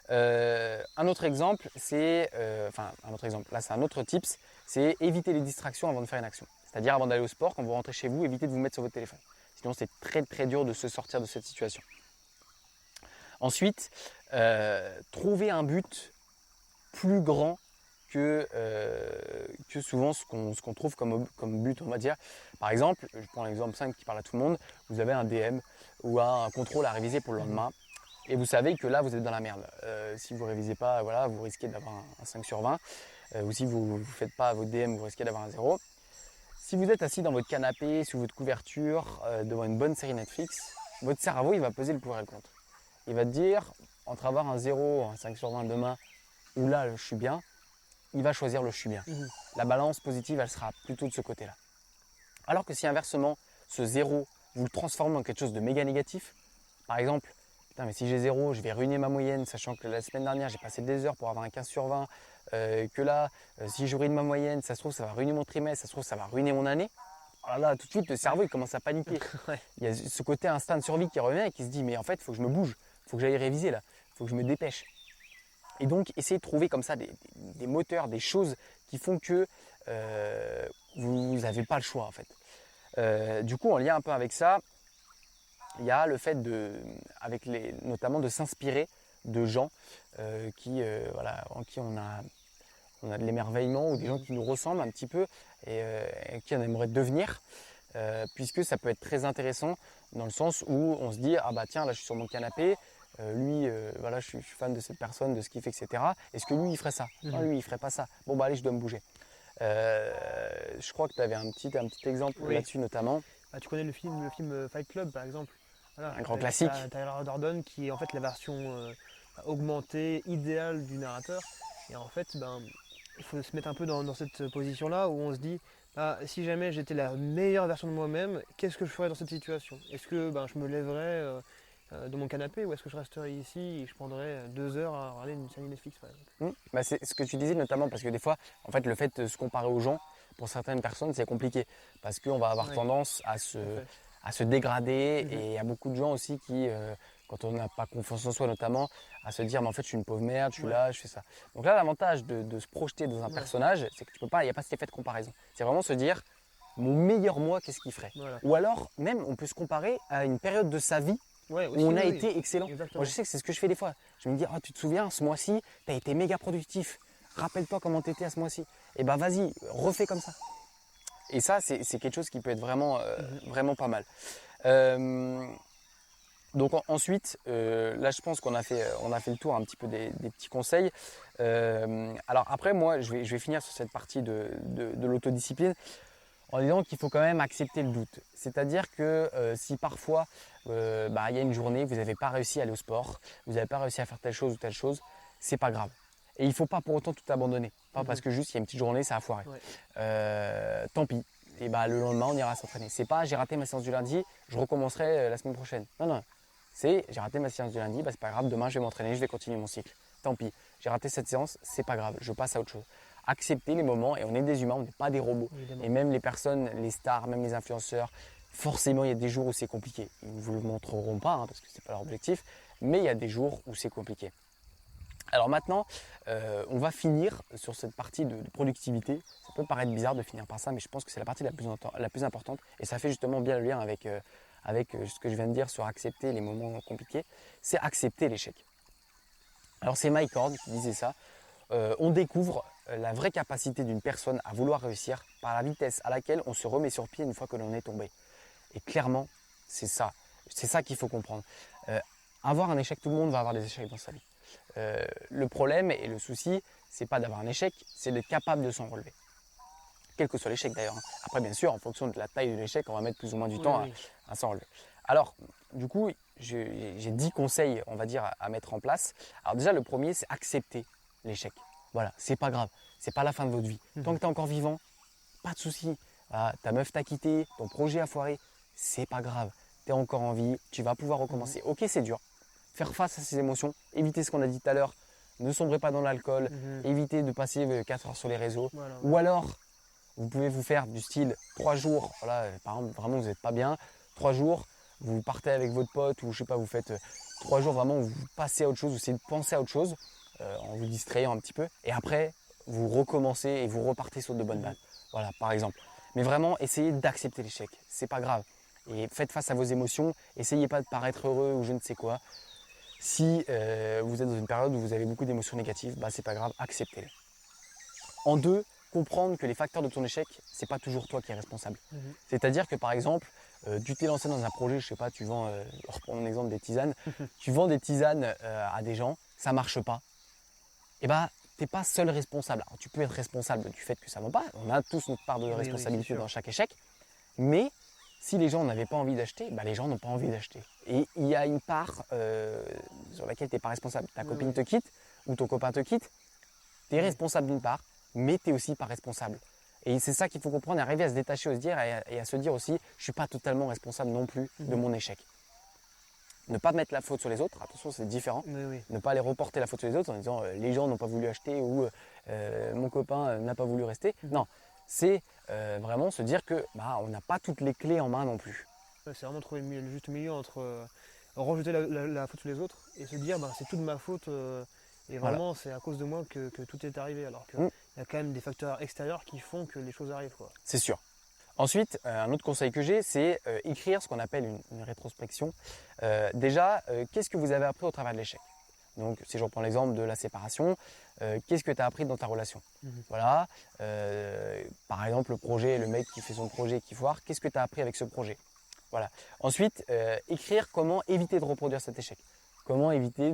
Un autre exemple, là c'est un autre tips, c'est éviter les distractions avant de faire une action. C'est-à-dire avant d'aller au sport, quand vous rentrez chez vous, évitez de vous mettre sur votre téléphone. Sinon c'est très très dur de se sortir de cette situation. Ensuite, trouver un but plus grand que souvent ce qu'on trouve comme but, on va dire. Par exemple, je prends l'exemple simple qui parle à tout le monde, vous avez un DM ou un contrôle à réviser pour le lendemain. et vous savez que là, vous êtes dans la merde. Si vous ne révisez pas, voilà, vous risquez d'avoir un 5 sur 20. Ou si vous ne faites pas votre DM, vous risquez d'avoir un 0. Si vous êtes assis dans votre canapé, sous votre couverture, devant une bonne série Netflix, votre cerveau, il va peser le pour et le contre. Il va te dire, entre avoir un 0, un 5 sur 20 demain, ou là, je suis bien, il va choisir le je suis bien. La balance positive, elle sera plutôt de ce côté-là. Alors que si inversement, ce 0, vous le transformez en quelque chose de méga négatif, par exemple, putain, mais si j'ai 0, je vais ruiner ma moyenne, sachant que la semaine dernière, j'ai passé des heures pour avoir un 15 sur 20, que là, si je ruine ma moyenne, ça se trouve, ça va ruiner mon trimestre, ça se trouve, ça va ruiner mon année. Alors là, tout de suite, le cerveau, il commence à paniquer. Ouais. Il y a ce côté instinct de survie qui revient et qui se dit, mais en fait, il faut que je me bouge, il faut que j'aille réviser là, il faut que je me dépêche. Et donc, essayez de trouver comme ça des moteurs, des choses qui font que vous n'avez pas le choix en fait. Du coup, en lien un peu avec ça, il y a le fait notamment de s'inspirer de gens voilà, en qui on a de l'émerveillement ou des gens qui nous ressemblent un petit peu et qui on aimerait devenir, puisque ça peut être très intéressant dans le sens où on se dit ah bah tiens là je suis sur mon canapé, lui voilà je suis fan de cette personne, de ce qu'il fait, etc. Est-ce que lui il ferait ça? Non, lui il ferait pas ça. Bon bah allez je dois me bouger. Je crois que tu avais un petit exemple là-dessus notamment. Bah, tu connais le film Fight Club par exemple. Voilà, Un grand classique. Tyler Durden qui est en fait la version augmentée, idéale du narrateur. Et en fait, il faut se mettre un peu dans cette position-là où on se dit bah, si jamais j'étais la meilleure version de moi-même, qu'est-ce que je ferais dans cette situation? Est-ce que je me lèverais de mon canapé ou est-ce que je resterais ici et je prendrais 2 heures à regarder une série Netflix par exemple? Bah, c'est ce que tu disais notamment parce que des fois, en fait, le fait de se comparer aux gens, pour certaines personnes, c'est compliqué parce qu'on va avoir tendance à se dégrader et il y a beaucoup de gens aussi qui, quand on n'a pas confiance en soi notamment, à se dire mais en fait je suis une pauvre merde, je suis là, je fais ça. Donc là l'avantage de se projeter dans un personnage, c'est que tu peux pas, il n'y a pas cet effet de comparaison. C'est vraiment se dire mon meilleur moi, qu'est-ce qu'il ferait? Ou alors même on peut se comparer à une période de sa vie où on a été excellent. Exactement. Moi je sais que c'est ce que je fais des fois. Je me dis oh, tu te souviens ce mois-ci, tu as été méga productif. Rappelle-toi comment tu étais à ce mois-ci. Et ben vas-y, refais comme ça. Et ça, c'est quelque chose qui peut être vraiment, vraiment pas mal. Donc ensuite, là je pense qu'on a fait le tour un petit peu des petits conseils. Alors après, moi, je vais finir sur cette partie de l'autodiscipline en disant qu'il faut quand même accepter le doute. C'est-à-dire que si parfois, il y a une journée, vous n'avez pas réussi à aller au sport, vous n'avez pas réussi à faire telle chose ou telle chose, c'est pas grave. Et il ne faut pas pour autant tout abandonner. Pas parce que juste il y a une petite journée, ça a foiré. Tant pis. Et le lendemain, on ira s'entraîner. C'est pas j'ai raté ma séance du lundi, je recommencerai la semaine prochaine. Non, non. C'est j'ai raté ma séance du lundi, c'est pas grave, demain je vais m'entraîner, je vais continuer mon cycle. Tant pis. J'ai raté cette séance, c'est pas grave, je passe à autre chose. Accepter les moments, et on est des humains, on n'est pas des robots. Évidemment. Et même les personnes, les stars, même les influenceurs, forcément il y a des jours où c'est compliqué. Ils ne vous le montreront pas parce que c'est pas leur objectif, mais il y a des jours où c'est compliqué. Alors maintenant, on va finir sur cette partie de productivité. Ça peut paraître bizarre de finir par ça, mais je pense que c'est la partie la plus importante. Et ça fait justement bien le lien avec ce que je viens de dire sur accepter les moments compliqués. C'est accepter l'échec. Alors c'est Mike Horn qui disait ça. On découvre la vraie capacité d'une personne à vouloir réussir par la vitesse à laquelle on se remet sur pied une fois que l'on est tombé. Et clairement, c'est ça. C'est ça qu'il faut comprendre. Avoir un échec, tout le monde va avoir des échecs dans sa vie. Le problème et le souci, c'est pas d'avoir un échec, c'est d'être capable de s'en relever. Quel que soit l'échec d'ailleurs. Après, bien sûr, en fonction de la taille de l'échec, on va mettre plus ou moins du temps à s'en relever. Alors, du coup, j'ai 10 conseils, on va dire, à mettre en place. Alors déjà, le premier, c'est accepter l'échec. Voilà, c'est pas grave, c'est pas la fin de votre vie. Tant que tu es encore vivant, pas de souci. Voilà, ta meuf t'a quitté, ton projet a foiré, c'est pas grave. Tu es encore en vie, tu vas pouvoir recommencer. Ok, c'est dur. Faire face à ces émotions, éviter ce qu'on a dit tout à l'heure, ne sombrez pas dans l'alcool, éviter de passer 4 heures sur les réseaux. Voilà. Ou alors, vous pouvez vous faire du style 3 jours, voilà, par exemple, vraiment vous n'êtes pas bien, 3 jours, vous partez avec votre pote ou je sais pas, vous faites 3 jours vraiment où vous passez à autre chose, vous essayez de penser à autre chose en vous distrayant un petit peu et après vous recommencez et vous repartez sur de bonnes bases. Voilà, par exemple. Mais vraiment, essayez d'accepter l'échec, c'est pas grave. Et faites face à vos émotions, essayez pas de paraître heureux ou je ne sais quoi. Si vous êtes dans une période où vous avez beaucoup d'émotions négatives, c'est pas grave, acceptez-les. En deux, comprendre que les facteurs de ton échec, c'est pas toujours toi qui es responsable. C'est-à-dire que par exemple, tu t'es lancé dans un projet, je sais pas, tu vends, je reprends mon exemple des tisanes, tu vends des tisanes à des gens, ça marche pas, et bah t'es pas seul responsable. Alors tu peux être responsable du fait que ça ne va pas, on a tous notre part de Oui, oui, c'est responsabilité sûr. dans chaque échec, mais si les gens n'avaient pas envie d'acheter, bah les gens n'ont pas envie d'acheter. Et il y a une part sur laquelle tu n'es pas responsable. Ta Oui, copine oui. te quitte ou ton copain te quitte, tu es Oui. responsable d'une part, mais tu n'es aussi pas responsable. Et c'est ça qu'il faut comprendre, arriver à se détacher, se dire et à se dire aussi, je ne suis pas totalement responsable non plus de mon échec. Ne pas mettre la faute sur les autres, attention c'est différent. Oui, oui. Ne pas aller reporter la faute sur les autres en disant les gens n'ont pas voulu acheter ou mon copain n'a pas voulu rester. Non, c'est vraiment se dire que bah, on n'a pas toutes les clés en main non plus. Ouais, c'est vraiment trouver le juste milieu entre rejeter la faute sur les autres et se dire c'est toute ma faute et Voilà. vraiment c'est à cause de moi que tout est arrivé alors qu'il Mm. y a quand même des facteurs extérieurs qui font que les choses arrivent quoi. C'est sûr. Ensuite, un autre conseil que j'ai, c'est écrire ce qu'on appelle une rétrospection. Déjà, qu'est-ce que vous avez appris au travers de l'échec? Donc, si je reprends l'exemple de la séparation, qu'est-ce que tu as appris dans ta relation? Voilà. Par exemple, le projet, le mec qui fait son projet qui foire, qu'est-ce que tu as appris avec ce projet? Voilà. Ensuite, écrire comment éviter de reproduire cet échec. Comment éviter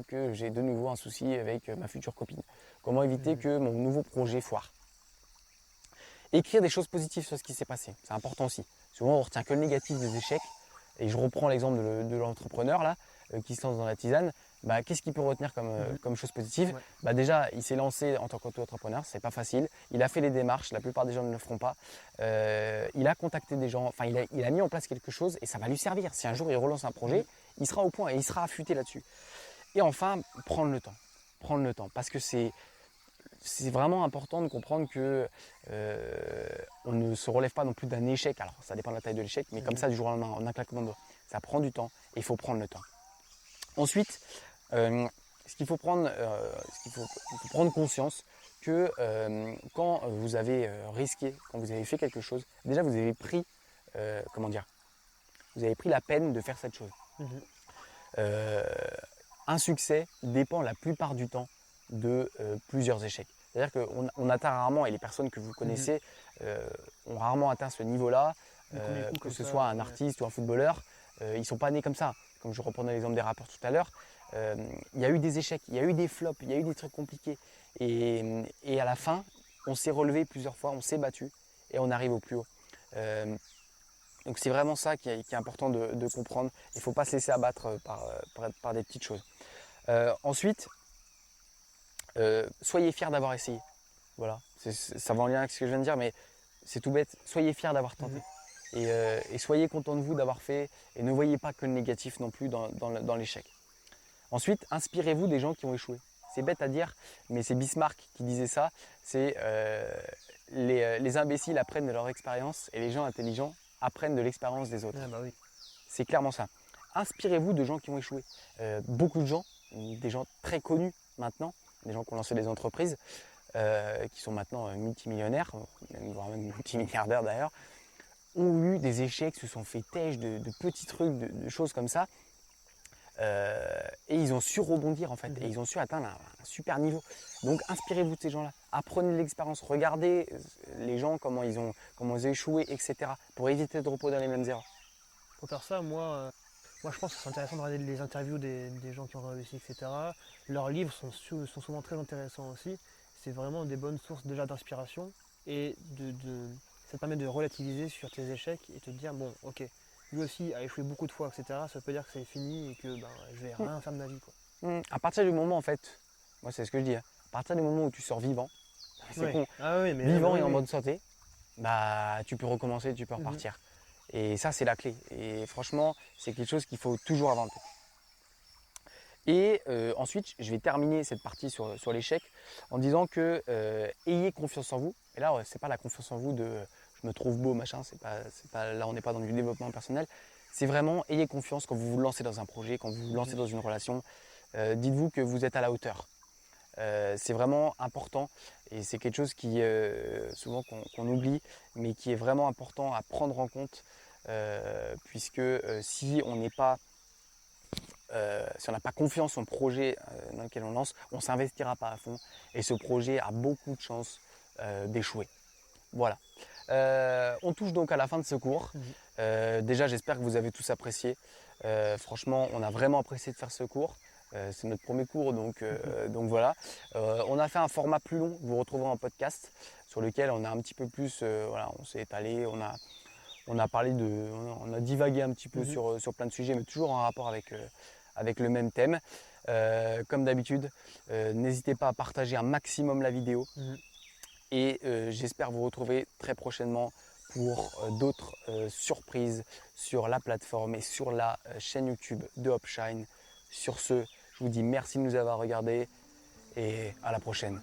que j'ai de nouveau un souci avec ma future copine. Comment éviter que mon nouveau projet foire. Écrire des choses positives sur ce qui s'est passé, c'est important aussi. Souvent, on retient que le négatif des échecs. Et je reprends l'exemple de l'entrepreneur là, qui se lance dans la tisane. Bah, qu'est-ce qu'il peut retenir comme chose positive? Ouais. Bah, déjà, il s'est lancé en tant qu'auto-entrepreneur, c'est pas facile. Il a fait les démarches, la plupart des gens ne le feront pas. Il a contacté des gens, enfin il a mis en place quelque chose et ça va lui servir. Si un jour il relance un projet, il sera au point et il sera affûté là-dessus. Et enfin, prendre le temps. Prendre le temps parce que c'est vraiment important de comprendre que on ne se relève pas non plus d'un échec. Alors ça dépend de la taille de l'échec, mais comme ça du jour au lendemain, en un claquement de doigts. Ça prend du temps et il faut prendre le temps. Ensuite, il faut prendre conscience que quand vous avez risqué, quand vous avez fait quelque chose, déjà vous avez pris, vous avez pris la peine de faire cette chose. Un succès dépend la plupart du temps de plusieurs échecs. C'est-à-dire qu'on atteint rarement, et les personnes que vous connaissez ont rarement atteint ce niveau-là, que ce soit un artiste ou un footballeur, ils ne sont pas nés comme ça. Comme je reprenais l'exemple des rappeurs tout à l'heure, il y a eu des échecs, il y a eu des flops, il y a eu des trucs compliqués. Et à la fin, on s'est relevé plusieurs fois, on s'est battu et on arrive au plus haut. Donc c'est vraiment ça qui est important de comprendre. Il ne faut pas se laisser abattre par des petites choses. Ensuite, soyez fiers d'avoir essayé. Voilà, ça va en lien avec ce que je viens de dire, mais c'est tout bête. Soyez fiers d'avoir tenté. Et soyez contents de vous d'avoir fait. Et ne voyez pas que le négatif non plus dans l'échec. Ensuite, inspirez-vous des gens qui ont échoué. C'est bête à dire, mais c'est Bismarck qui disait ça. C'est les imbéciles apprennent de leur expérience et les gens intelligents apprennent de l'expérience des autres. Ah bah oui. C'est clairement ça. Inspirez-vous de gens qui ont échoué. Beaucoup de gens, des gens très connus maintenant, des gens qui ont lancé des entreprises, qui sont maintenant multimillionnaires, voire même multimilliardaires d'ailleurs, ont eu des échecs, se sont fait têche de petits trucs, de choses comme ça. Et ils ont su rebondir en fait, et ils ont su atteindre un super niveau. Donc inspirez-vous de ces gens-là, apprenez de l'expérience, regardez les gens, comment ils ont échoué, etc. pour éviter de reproduire les mêmes erreurs. Pour faire ça, moi je pense que c'est intéressant de regarder les interviews des gens qui ont réussi, etc. Leurs livres sont souvent très intéressants aussi. C'est vraiment des bonnes sources déjà d'inspiration et ça te permet de relativiser sur tes échecs et te dire bon ok, lui aussi a échoué beaucoup de fois, etc. Ça peut dire que c'est fini et que je vais rien faire de ma vie quoi. À partir du moment en fait, moi c'est ce que je dis, à partir du moment où tu sors vivant, c'est con, Ah oui, mais vivant oui, et en oui. mode santé, bah tu peux recommencer, tu peux repartir. Et ça c'est la clé. Et franchement, c'est quelque chose qu'il faut toujours avoir en tête. Et ensuite, je vais terminer cette partie sur l'échec en disant que ayez confiance en vous. Et là, c'est pas la confiance en vous de je me trouve beau, machin, là on n'est pas dans du développement personnel. C'est vraiment ayez confiance quand vous vous lancez dans un projet, quand vous vous lancez dans une relation. Dites-vous que vous êtes à la hauteur. C'est vraiment important et c'est quelque chose qui souvent qu'on oublie, mais qui est vraiment important à prendre en compte puisque si on n'est pas si on n'a pas confiance en projet dans lequel on lance, on ne s'investira pas à fond et ce projet a beaucoup de chances d'échouer. Voilà. On touche donc à la fin de ce cours. Déjà, j'espère que vous avez tous apprécié. Franchement, on a vraiment apprécié de faire ce cours. C'est notre premier cours, donc voilà. On a fait un format plus long, vous retrouverez en podcast, sur lequel on a un petit peu plus, voilà, on s'est étalé, on a parlé on a divagué un petit peu sur plein de sujets, mais toujours en rapport avec le même thème. Comme d'habitude, n'hésitez pas à partager un maximum la vidéo. Et j'espère vous retrouver très prochainement pour d'autres surprises sur la plateforme et sur la chaîne YouTube de Hopshine. Sur ce, je vous dis merci de nous avoir regardés et à la prochaine.